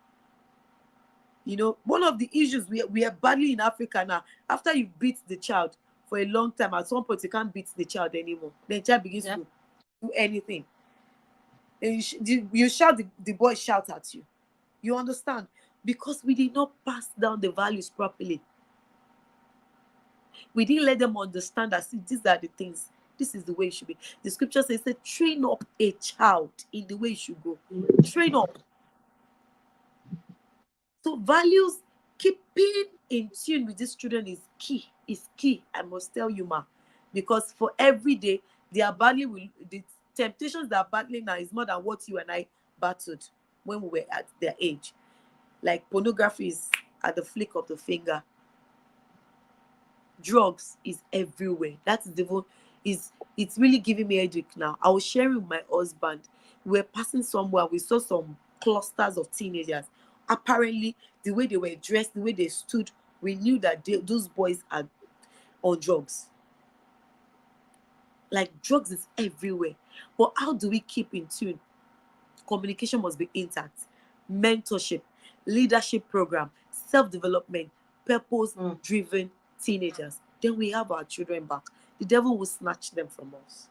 You know, one of the issues we are badly in Africa now, after you beat the child for a long time, at some point you can't beat the child anymore. Then the child begins to do anything. And you shout, the boy shout at you. You understand? Because we did not pass down the values properly. We didn't let them understand that, see, these are the things. This is the way it should be. The scripture says, train up a child in the way it should go. Train up. So values, keeping in tune with these children is key. Is key. I must tell you, ma, because for every day their the temptations they are battling now is more than what you and I battled when we were at their age. Like pornography is at the flick of the finger. Drugs is everywhere. That is it's really giving me a headache now. I was sharing with my husband. We were passing somewhere. We saw some clusters of teenagers. Apparently, the way they were dressed, the way they stood, we knew that those boys are on drugs. Like, drugs is everywhere. But how do we keep in tune? Communication must be intact. Mentorship, leadership program, self-development, purpose-driven teenagers. Then we have our children back. The devil will snatch them from us.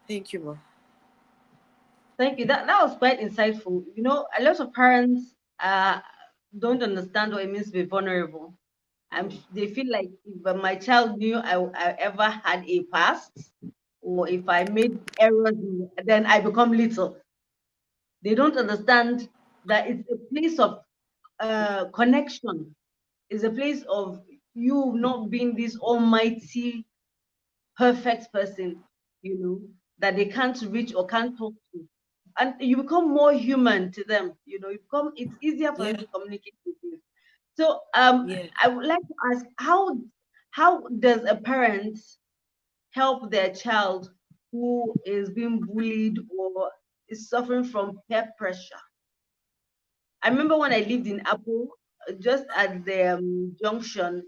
Thank you, ma. Thank you. That was quite insightful. You know, a lot of parents don't understand what it means to be vulnerable. They feel like if my child knew I ever had a past, or if I made errors, then I become little. They don't understand that it's a place of connection. It's a place of you not being this almighty, perfect person, you know, that they can't reach or can't talk to. And you become more human to them, you know, it's easier for them Yeah. to communicate with you. So Yeah. I would like to ask, how does a parent help their child who is being bullied or is suffering from peer pressure? I remember when I lived in Apple, just at the junction,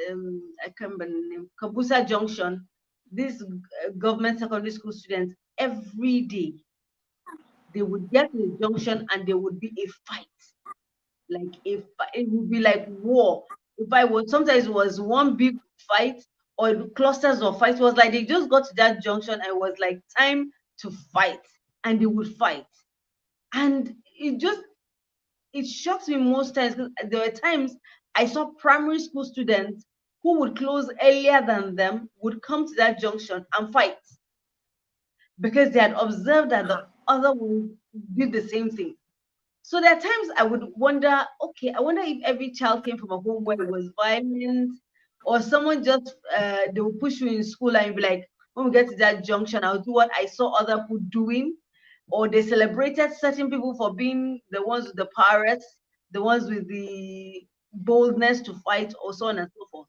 I can't remember the name, Kabusa Junction, these government secondary school students, every day, they would get to the junction and there would be a fight. Like it would be like war. If I was Sometimes it was one big fight or clusters of fights. It was like they just got to that junction and it was like time to fight, and they would fight. And it shocks me most times, because there were times I saw primary school students who would close earlier than them would come to that junction and fight because they had observed that the other one did the same thing. So there are times I would wonder, okay, I wonder if every child came from a home where it was violent, or someone just they will push you in school and you'll be like, when we get to that junction, I'll do what I saw other people doing, or they celebrated certain people for being the ones with the powers, the ones with the boldness to fight, or so on and so forth.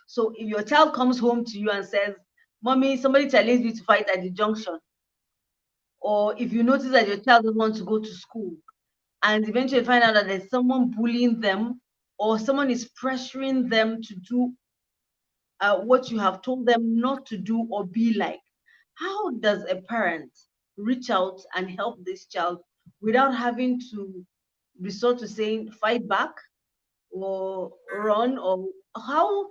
So if your child comes home to you and says, "Mommy, somebody challenged me to fight at the junction," or if you notice that your child doesn't want to go to school, and eventually find out that there's someone bullying them or someone is pressuring them to do what you have told them not to do or be like, how does a parent reach out and help this child without having to resort to saying fight back or run? Or how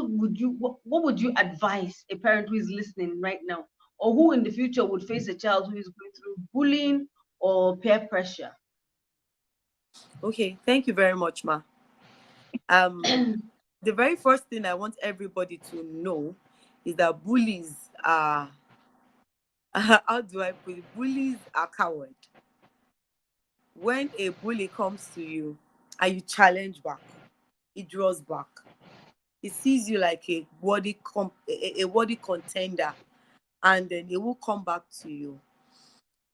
would you what would you advise a parent who is listening right now, or who in the future would face a child who is going through bullying or peer pressure? Okay, thank you very much, Ma. The very first thing I want everybody to know is that bullies are how do I put it? Bullies are coward. When a bully comes to you and you challenge back, it draws back. It sees you like a worthy contender, and then it will come back to you.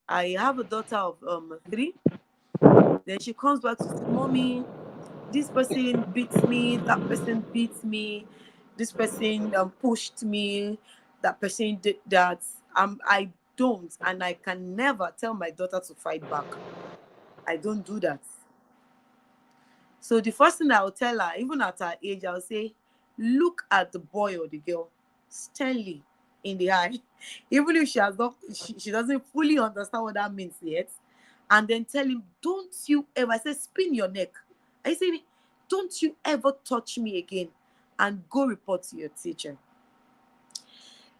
I have a daughter of 3. Then she comes back to say, "Mommy, this person beats me, that person beats me, this person pushed me, that person did that." I don't, and I can never tell my daughter to fight back. I don't do that. So the first thing I'll tell her, even at her age, I'll say, look at the boy or the girl sternly in the eye, even if she has not, she doesn't fully understand what that means yet, and then tell him, don't you ever, I say, spin your neck. I say, don't you ever touch me again, and go report to your teacher.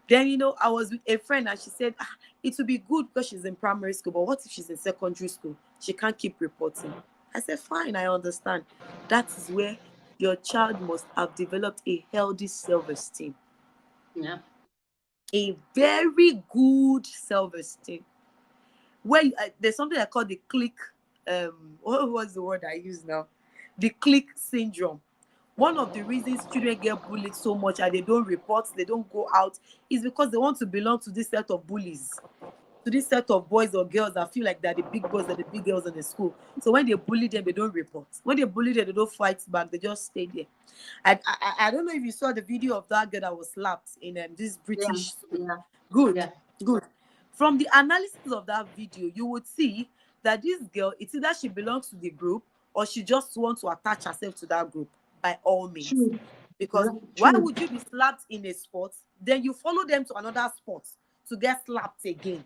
Then, I was with a friend and she said, it would be good because she's in primary school, but what if she's in secondary school? She can't keep reporting. I said, fine, I understand. That is where your child must have developed a healthy self-esteem. Yeah. A very good self-esteem. Well, there's something I call the click, what was the word I use now? The click syndrome. One of the reasons children get bullied so much and they don't report, they don't go out, is because they want to belong to this set of bullies, to this set of boys or girls that feel like they're the big boys or the big girls in the school. So when they bully them, they don't report. When they bully them, they don't fight back. They just stay there. I don't know if you saw the video of that girl that was slapped in this British school. Yeah. Good, Yeah. good. From the analysis of that video, you would see that this girl, it's either she belongs to the group or she just wants to attach herself to that group by all means. True. Because Yeah, why true. would you be slapped in a sport, then you follow them to another sport to get slapped again?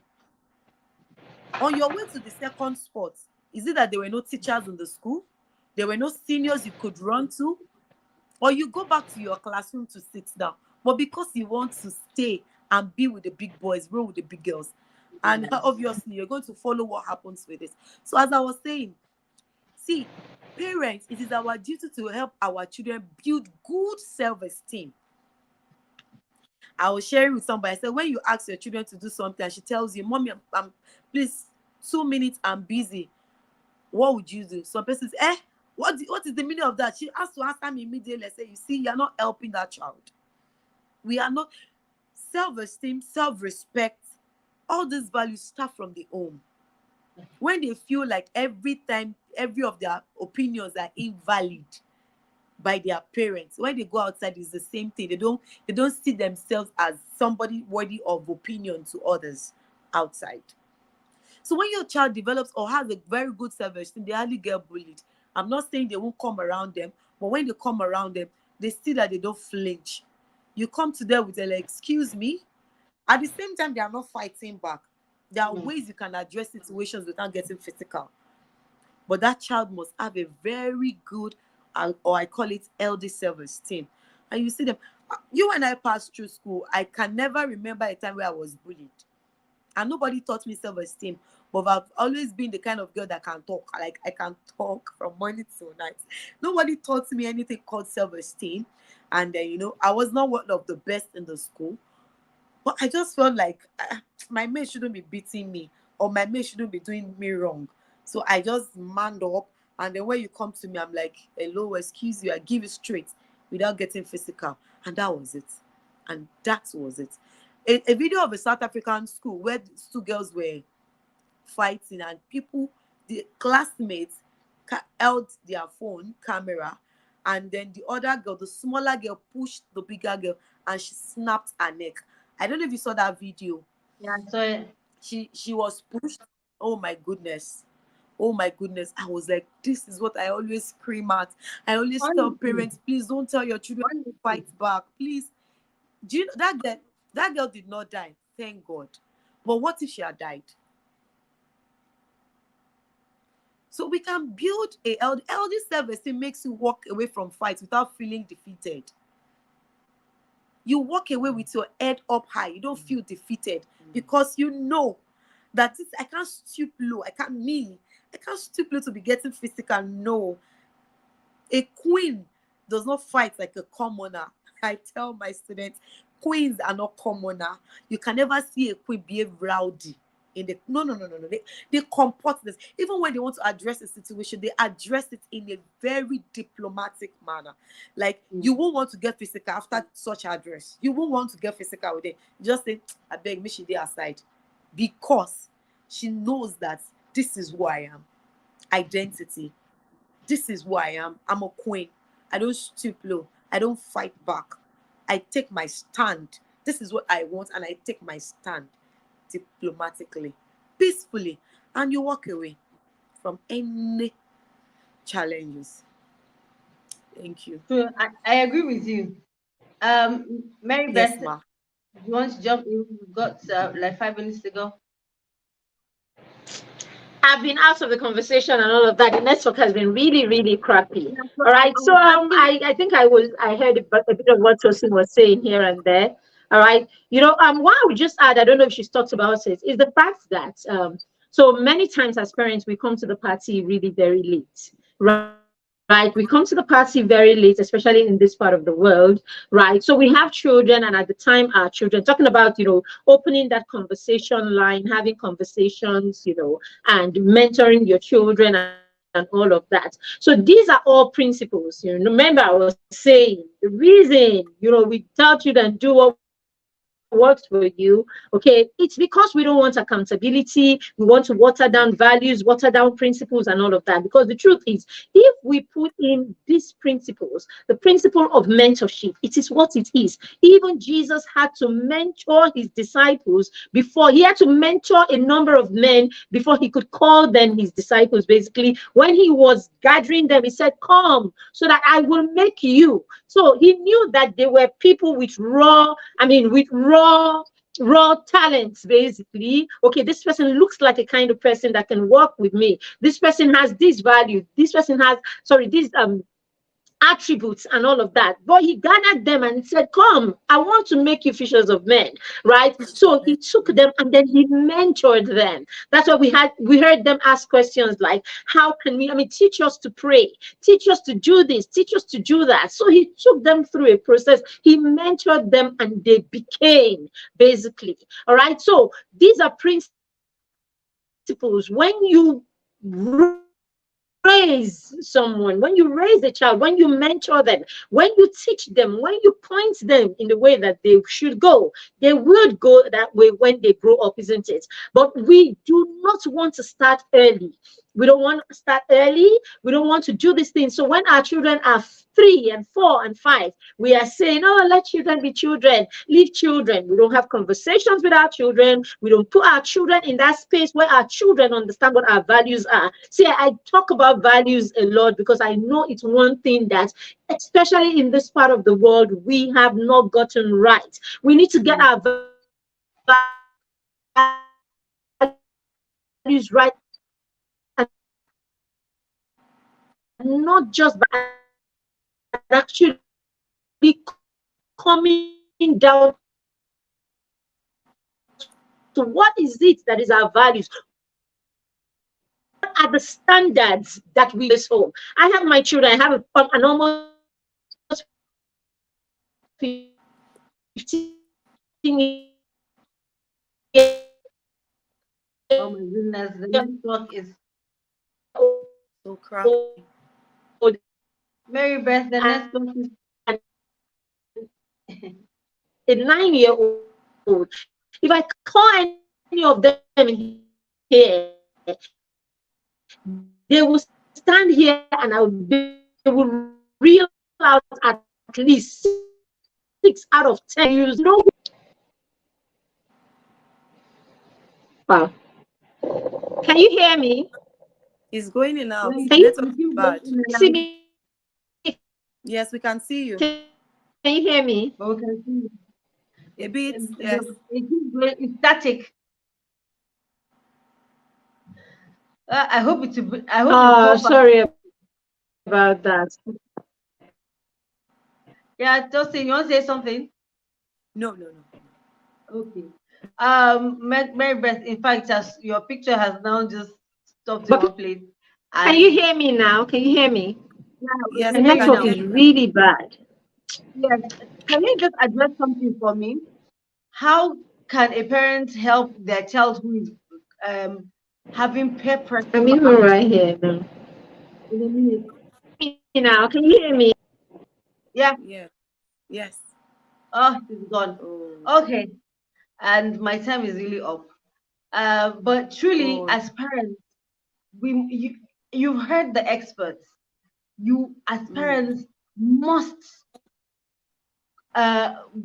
On your way to the second sport, is it that there were no teachers in the school? There were no seniors you could run to? Or you go back to your classroom to sit down? But because you want to stay and be with the big boys, roll with the big girls, And obviously, you're going to follow what happens with it. So as I was saying, see, parents, it is our duty to help our children build good self-esteem. I was sharing with somebody. I said, when you ask your children to do something and she tells you, Mommy, please, 2 minutes, I'm busy, what would you do? Some person says, what is the meaning of that? She has to answer me immediately. I say, you see, you're not helping that child. We are not. Self-esteem, self-respect, all these values start from the home. When they feel like every time, every of their opinions are invalid by their parents, when they go outside, it's the same thing. They don't see themselves as somebody worthy of opinion to others outside. So when your child develops or has a very good self-esteem, they hardly get bullied. I'm not saying they won't come around them, but when they come around them, they see that they don't flinch. You come to them with a, like, excuse me. At the same time, they are not fighting back. There are ways you can address situations without getting physical. But that child must have a very good, or I call it healthy self-esteem. And you see them. You and I passed through school. I can never remember a time where I was bullied. And nobody taught me self-esteem. But I've always been the kind of girl that can talk. Like, I can talk from morning till night. Nobody taught me anything called self-esteem. And I was not one of the best in the school. But I just felt like my mate shouldn't be beating me, or my mate shouldn't be doing me wrong. So I just manned up. And then when you come to me, I'm like, hello, excuse you. I give it straight without getting physical. And that was it. And that was it. A video of a South African school where 2 girls were fighting, and the classmates held their phone camera, and then the other girl, the smaller girl, pushed the bigger girl and she snapped her neck. I don't know if you saw that video. Yeah, so she was pushed. Oh my goodness. I was like, this is what I always scream at. I always tell parents, please don't tell your children to fight back. Please. Do you know that girl did not die, thank God. But what if she had died? So we can build a healthy self-esteem. Makes you walk away from fights without feeling defeated. You walk away with your head up high. You don't feel defeated because you know that I can't stoop low. I can't stoop low to be getting physical. No. A queen does not fight like a commoner. I tell my students, queens are not commoner. You can never see a queen behave rowdy. No. They comport this. Even when they want to address a situation, they address it in a very diplomatic manner. Like, you won't want to get physical after such address. You won't want to get physical with it. Just say, I beg me, she dey aside. Because she knows that this is who I am. Identity. This is who I am. I'm a queen. I don't stoop low. I don't fight back. I take my stand. This is what I want, and I take my stand diplomatically, peacefully, and you walk away from any challenges. Thank you. So I agree with you. Mary Yes, Beth, ma. you want to jump in? We've got like 5 minutes to go. I've been out of the conversation and all of that. The network has been really, really crappy. All right. So I think I heard a bit of what Tosin was saying here and there. All right. What I would just add, I don't know if she's talked about it, is the fact that so many times as parents we come to the party really very late. Right, we come to the party very late, especially in this part of the world, right? So we have children, and at the time, our children, talking about, opening that conversation line, having conversations, and mentoring your children and all of that. So these are all principles. Remember, I was saying the reason, we tell children do what works for you, okay? It's because we don't want accountability. We want to water down values, water down principles, and all of that. Because the truth is, if we put in these principles, the principle of mentorship, it is what it is. Even Jesus had to mentor his disciples before. He had to mentor a number of men before he could call them his disciples. Basically, when he was gathering them, he said, come so that I will make you. So he knew that they were people with raw talents, basically. Okay, this person looks like a kind of person that can work with me. This person has this value. This person has, this attributes and all of that. But he gathered them and said, come, I want to make you fishers of men, right? So he took them and then he mentored them. That's why we heard them ask questions like, how can we, teach us to pray, teach us to do this, teach us to do that. So he took them through a process. He mentored them and they became, basically. All right. So these are principles. When you raise someone, when you raise a child, when you mentor them, when you teach them, when you point them in the way that they should go, they will go that way when they grow up, isn't it? But we do not want to start early. We don't want to start early. We don't want to do these things. So when our children are 3 and 4 and 5, we are saying, oh, let children be children, leave children. We don't have conversations with our children. We don't put our children in that space where our children understand what our values are. See, I talk about values a lot because I know it's one thing that, especially in this part of the world, we have not gotten right. We need to get our values right, and not just by actually coming down to what is it that is our values. What are the standards that we use home? I have my children, I have an almost 15 years. Oh my goodness, the network is so crappy. Mary Beth, the network is a 9-year-old. If I call any of them here, they will stand here and they will reel out at least 6 out of 10. You know. Wow. Can you hear me? It's going in out. Can you bad. See me? Yes, we can see you. Can you hear me? Oh, we can see you. A bit, yes. It's static. I hope it's. I hope. Oh, sorry about that. Yeah, Justin, you want to say something? No. Okay. Mary Beth, in fact, your picture has now just stopped in one place. Can you hear me now? Can you hear me? Yes, the network is really bad. Yes. Can you just address something for me? How can a parent help their child who is having peer pressure? I'm even right here now. In a minute. Now, can you hear me? Yeah. Yes. Oh, it's gone. Oh. Okay. And my time is really up. But truly, as parents, you've heard the experts. You, as parents, must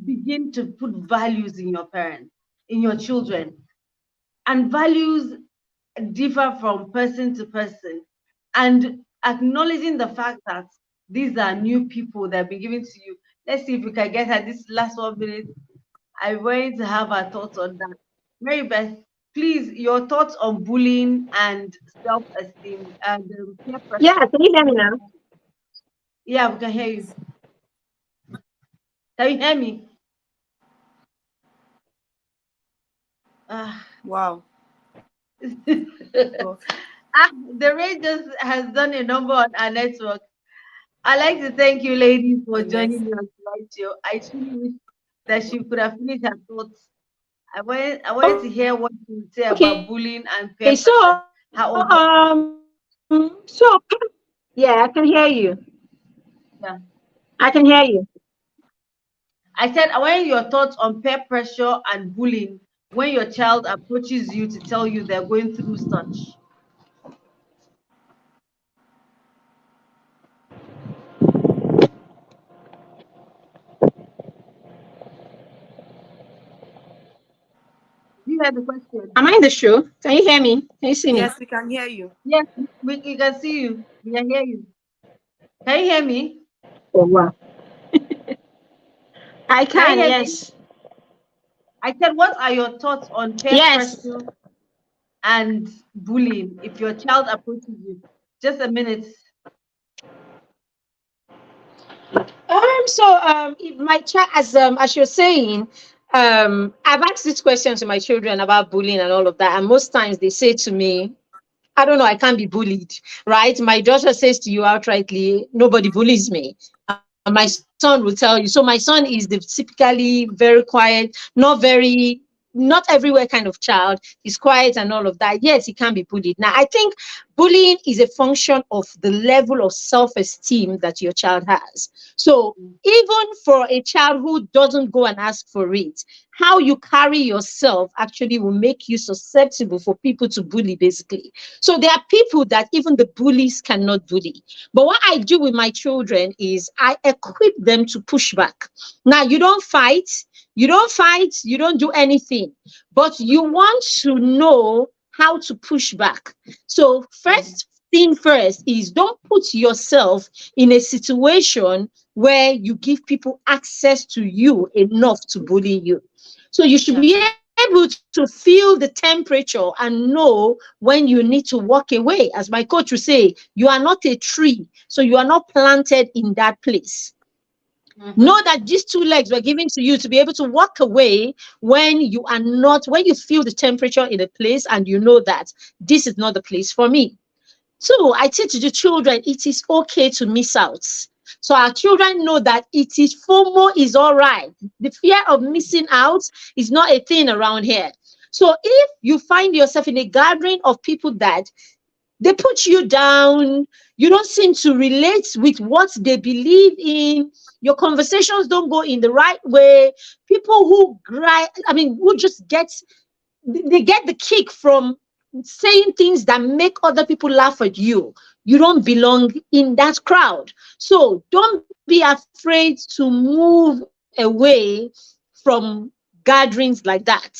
begin to put values in your children. And values differ from person to person. And acknowledging the fact that these are new people that have been given to you. Let's see if we can get her this last 1 minute. I'm going to have our thoughts on that. Mary Beth, please, your thoughts on bullying and self-esteem and peer pressure. Yeah, can you hear me now? Yeah, we can hear you. Can you hear me? Wow. The Rangers has done a number on our network. I'd like to thank you, ladies, for joining me on tonight's show. I truly wish that she could have finished her thoughts. I wanted to hear what you would say about bullying and peer pressure. Yeah, I can hear you. Yeah. I can hear you. I said, I want your thoughts on peer pressure and bullying when your child approaches you to tell you they're going through such. You heard the question. Am I in the show? Can you hear me? Can you see me? Yes, we can hear you. Yes, we can see you. We can hear you. Can you hear me? Oh, wow. I can, yes. Me? I said, what are your thoughts on peer pressure and bullying if your child approaches you? Just a minute. If my child, as you're saying, I've asked this question to my children about bullying and all of that, and most times they say to me, I don't know, I can't be bullied, right? My daughter says to you outrightly, nobody bullies me. And my son will tell you. So my son is the typically very quiet, not everywhere kind of child. He's quiet and all of that. Yes, he can be bullied. Now, I think bullying is a function of the level of self-esteem that your child has. So even for a child who doesn't go and ask for it, how you carry yourself actually will make you susceptible for people to bully, basically. So there are people that even the bullies cannot bully. But what I do with my children is I equip them to push back. Now, you don't fight, you don't do anything, but you want to know how to push back. So first thing first is don't put yourself in a situation where you give people access to you enough to bully you. So you should be able to feel the temperature and know when you need to walk away. As my coach would say, you are not a tree, so you are not planted in that place. Know that these two legs were given to you to be able to walk away when you feel the temperature in a place and you know that this is not the place for me. So I teach the children it is okay to miss out. So our children know that it is FOMO is all right. The fear of missing out is not a thing around here. So if you find yourself in a gathering of people that they put you down, you don't seem to relate with what they believe in, your conversations don't go in the right way, people who just get the kick from saying things that make other people laugh at you. You don't belong in that crowd. So don't be afraid to move away from gatherings like that.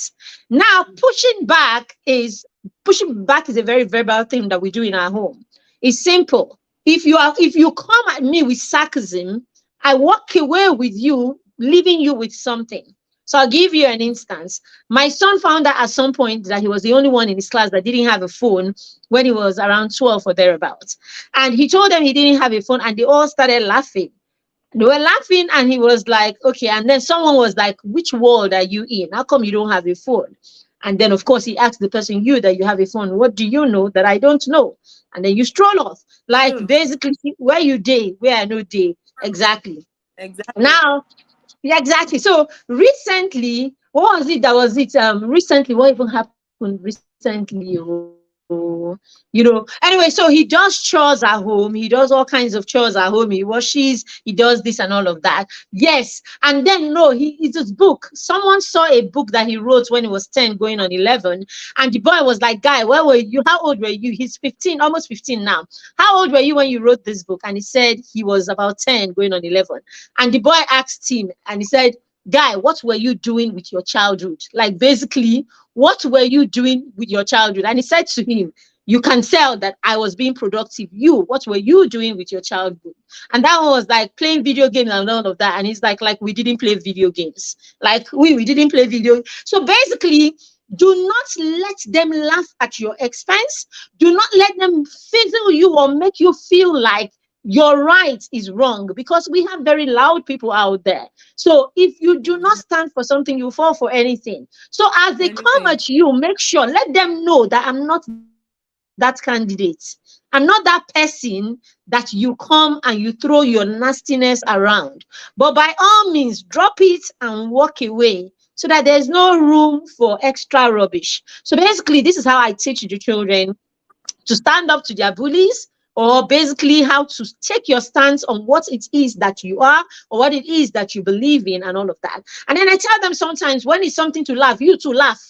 Now, pushing back is a very verbal thing that we do in our home. It's simple. If you come at me with sarcasm, I walk away with you, leaving you with something. So I'll give you an instance. My son found out at some point that he was the only one in his class that didn't have a phone when he was around 12 or thereabouts. And he told them he didn't have a phone, and they all started laughing. They were laughing, and he was like, okay. And then someone was like, which world are you in? How come you don't have a phone? And then, of course, he asked the person, you that you have a phone, what do you know that I don't know? And then you stroll off. Like, basically, where you day, where I know day. Exactly. Now, yeah, exactly. So recently, what was it that was it? Recently, what even happened recently? Anyway, so he does chores at home. He does all kinds of chores at home. He washes, he does this and all of that. Yes. And then, it's his book. Someone saw a book that he wrote when he was 10, going on 11. And the boy was like, guy, where were you? How old were you? He's 15, almost 15 now. How old were you when you wrote this book? And he said he was about 10, going on 11. And the boy asked him, and he said, guy, what were you doing with your childhood? Like, basically, what were you doing with your childhood? And he said to him, you can tell that I was being productive. What were you doing with your childhood? And that one was like playing video games and all of that. And he's like we didn't play video games. Like we didn't play video. So basically, do not let them laugh at your expense. Do not let them fizzle you or make you feel like your right is wrong, because we have very loud people out there. So if you do not stand for something, you fall for anything. So as they come at you, make sure, let them know that I'm not that candidate. I'm not that person that you come and you throw your nastiness around. But by all means, drop it and walk away, so that there's no room for extra rubbish. So basically, this is how I teach the children to stand up to their bullies, or basically how to take your stance on what it is that you are or what it is that you believe in and all of that. And then I tell them sometimes, when it's something to laugh, you to laugh.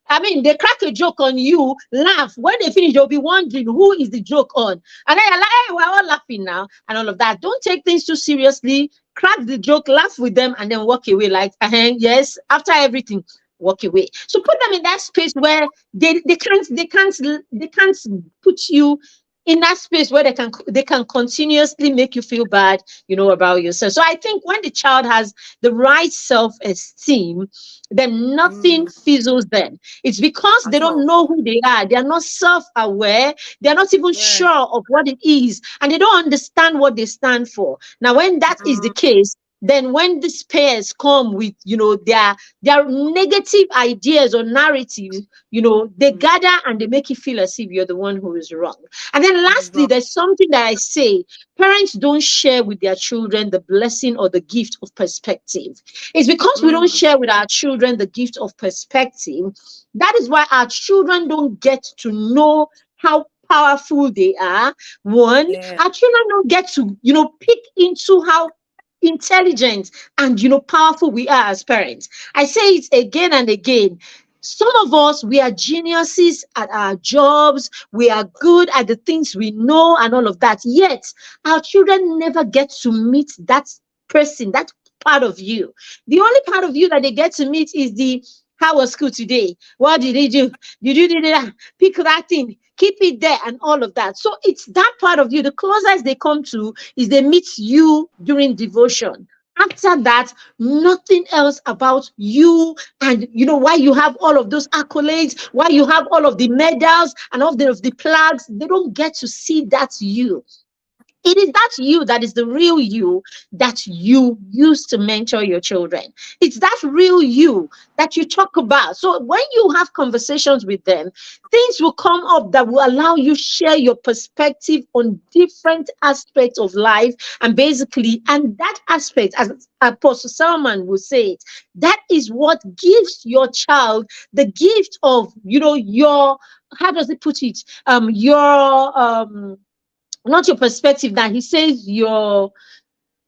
I mean, they crack a joke on you, laugh. When they finish, they'll be wondering who is the joke on. And then you're like, hey, we're all laughing now and all of that. Don't take things too seriously. Crack the joke, laugh with them, and then walk away like, yes, after everything, walk away. So put them in that space where they can't put you in that space where they can continuously make you feel bad, about yourself. So I think when the child has the right self-esteem, then nothing fizzles them. It's because they don't know who they are. They are not self-aware. They're not even sure of what it is, and they don't understand what they stand for. Now, when that is the case, then when these pairs come with, their negative ideas or narratives, they gather and they make you feel as if you're the one who is wrong. And then lastly, there's something that I say: parents don't share with their children the blessing or the gift of perspective. It's because we don't share with our children the gift of perspective. That is why our children don't get to know how powerful they are. One, our children don't get to, peek into how intelligent and powerful we are as parents. I say it again and again. Some of us, we are geniuses at our jobs. We are good at the things we know and all of that. Yet our children never get to meet that person, that part of you. The only part of you that they get to meet is the how was school today? What did they do? Did you do that? Pick that thing, keep it there, and all of that. So it's that part of you. The closest they come to is they meet you during devotion. After that, nothing else about you, and why you have all of those accolades, why you have all of the medals and all of the plaques. They don't get to see that you. It is that you that is the real you that you use to mentor your children. It's that real you that you talk about. So when you have conversations with them, things will come up that will allow you share your perspective on different aspects of life. And that aspect, as Apostle Salman will say it, that is what gives your child the gift of, your, how does it put it? Not your perspective, that he says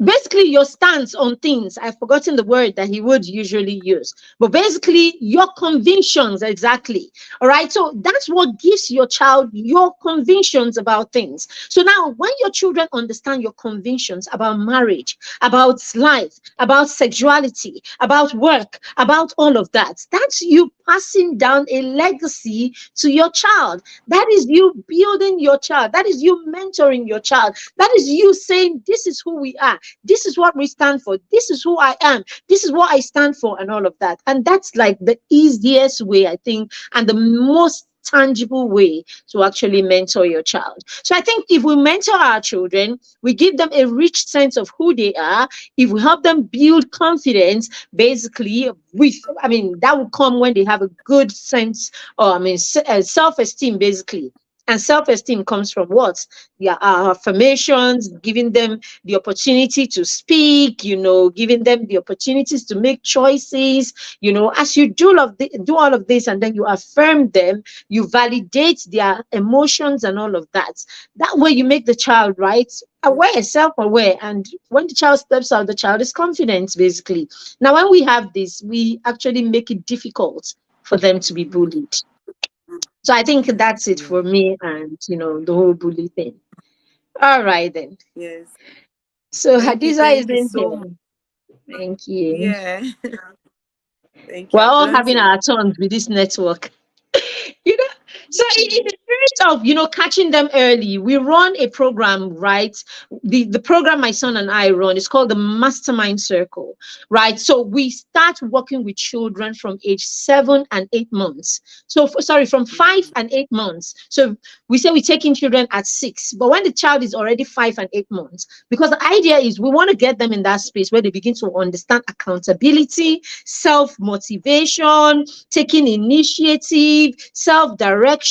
basically your stance on things. I've forgotten the word that he would usually use, but basically your convictions. Exactly. All right. So that's what gives your child your convictions about things. So now when your children understand your convictions about marriage, about life, about sexuality, about work, about all of that, that's you passing down a legacy to your child. That is you building your child. That is you mentoring your child. That is you saying, this is who we are. This is what we stand for. This is who I am. This is what I stand for, and all of that. And that's like the easiest way, I think, and the most tangible way to actually mentor your child. So I think if we mentor our children, we give them a rich sense of who they are. If we help them build confidence, basically, that will come when they have a good sense, self-esteem, basically. And self-esteem comes from what? Our affirmations, giving them the opportunity to speak, giving them the opportunities to make choices. As you do all of this, and then you affirm them, you validate their emotions and all of that. That way you make the child, right, aware, self-aware. And when the child steps out, the child is confident, basically. Now, when we have this, we actually make it difficult for them to be bullied. So I think that's it for me, and the whole bully thing. All right then. Yes. So Hadiza is in here. Thank you. Yeah. Thank you. We're all having our turns with this network. So in the spirit of catching them early, we run a program, right? The program my son and I run is called the Mastermind Circle, right? So we start working with children from age 7 and 8 months. So from 5 and 8 months. So we say we're taking children at 6, but when the child is already 5 and 8 months, because the idea is we want to get them in that space where they begin to understand accountability, self-motivation, taking initiative, self-direction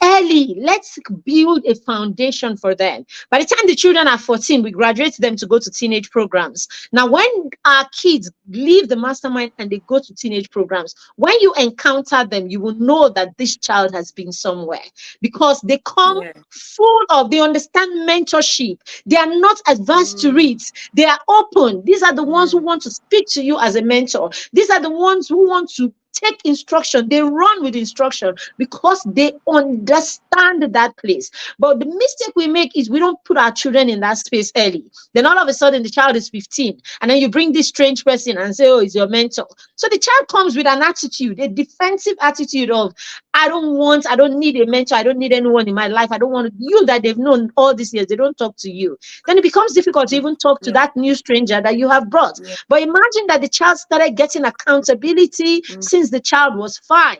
early. Let's build a foundation for them. By the time the children are 14, we graduate them to go to teenage programs. Now, when our kids leave the mastermind and they go to teenage programs, when you encounter them, you will know that this child has been somewhere, because they come full of, they understand mentorship. They are not adverse to it. They are open. These are the ones who want to speak to you as a mentor. These are the ones who want to take instruction, they run with instruction because they understand that place. But the mistake we make is we don't put our children in that space early. Then all of a sudden the child is 15, and then you bring this strange person and say, oh, it's your mentor. So the child comes with an attitude, a defensive attitude of, I don't need a mentor, I don't need anyone in my life, I don't want you that they've known all these years, they don't talk to you. Then it becomes difficult to even talk to that new stranger that you have brought. But imagine that the child started getting accountability since the child was 5.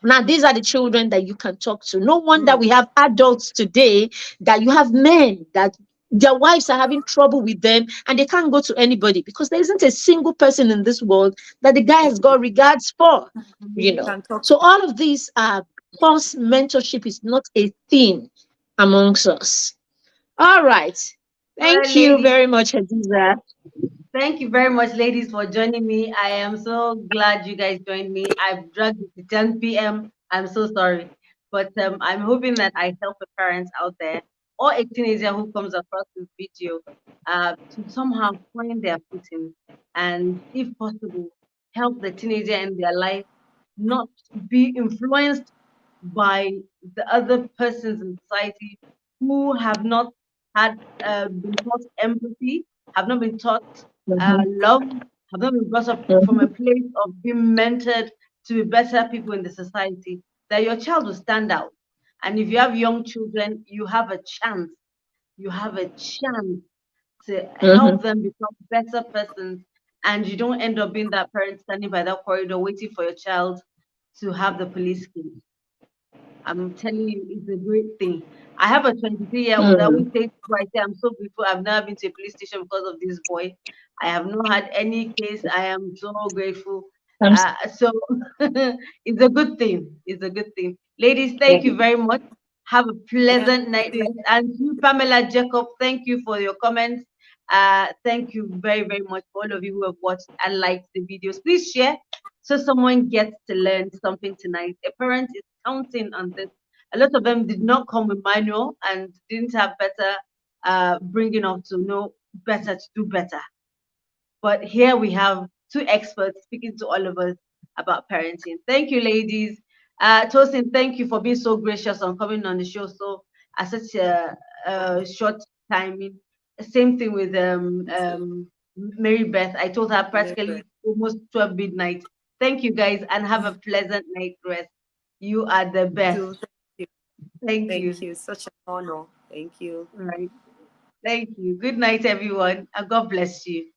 Now, these are the children that you can talk to. No wonder we have adults today that you have men that their wives are having trouble with them and they can't go to anybody because there isn't a single person in this world that the guy has got regards for, you know. So all of these false mentorship is not a thing amongst us. All right. Thank you very much, Hadiza. Thank you very much, ladies, for joining me. I am so glad you guys joined me. I've dragged it to 10 p.m. I'm so sorry. But I'm hoping that I help the parents out there or a teenager who comes across this video to somehow find their footing and, if possible, help the teenager in their life not be influenced by the other persons in society who have not had been taught empathy, have not been taught love, have not been brought up from a place of being mentored to be better people in the society, that your child will stand out. And if you have young children, you have a chance. You have a chance to help them become better persons, and you don't end up being that parent standing by that corridor waiting for your child to have the police case. I'm telling you, it's a great thing. I have a 23-year-old. I always say, I'm so grateful. I've never been to a police station because of this boy. I have not had any case. I am so grateful. So it's a good thing. It's a good thing. Ladies, thank you very much. Have a pleasant night. And you, Pamela Jacob, thank you for your comments. Thank you very, very much for all of you who have watched and liked the videos. Please share so someone gets to learn something tonight. A parent is counting on this. A lot of them did not come with manual and didn't have better bringing up to know better, to do better. But here we have 2 experts speaking to all of us about parenting. Thank you, ladies. Tosin, thank you for being so gracious on coming on the show so at such a short timing. Same thing with Mary Beth. I told her practically almost 12 midnight. Thank you, guys, and have a pleasant night rest. You are the best. Thank you. Thank you. Such an honor. Thank you. Right. Thank you. Good night, everyone, and God bless you.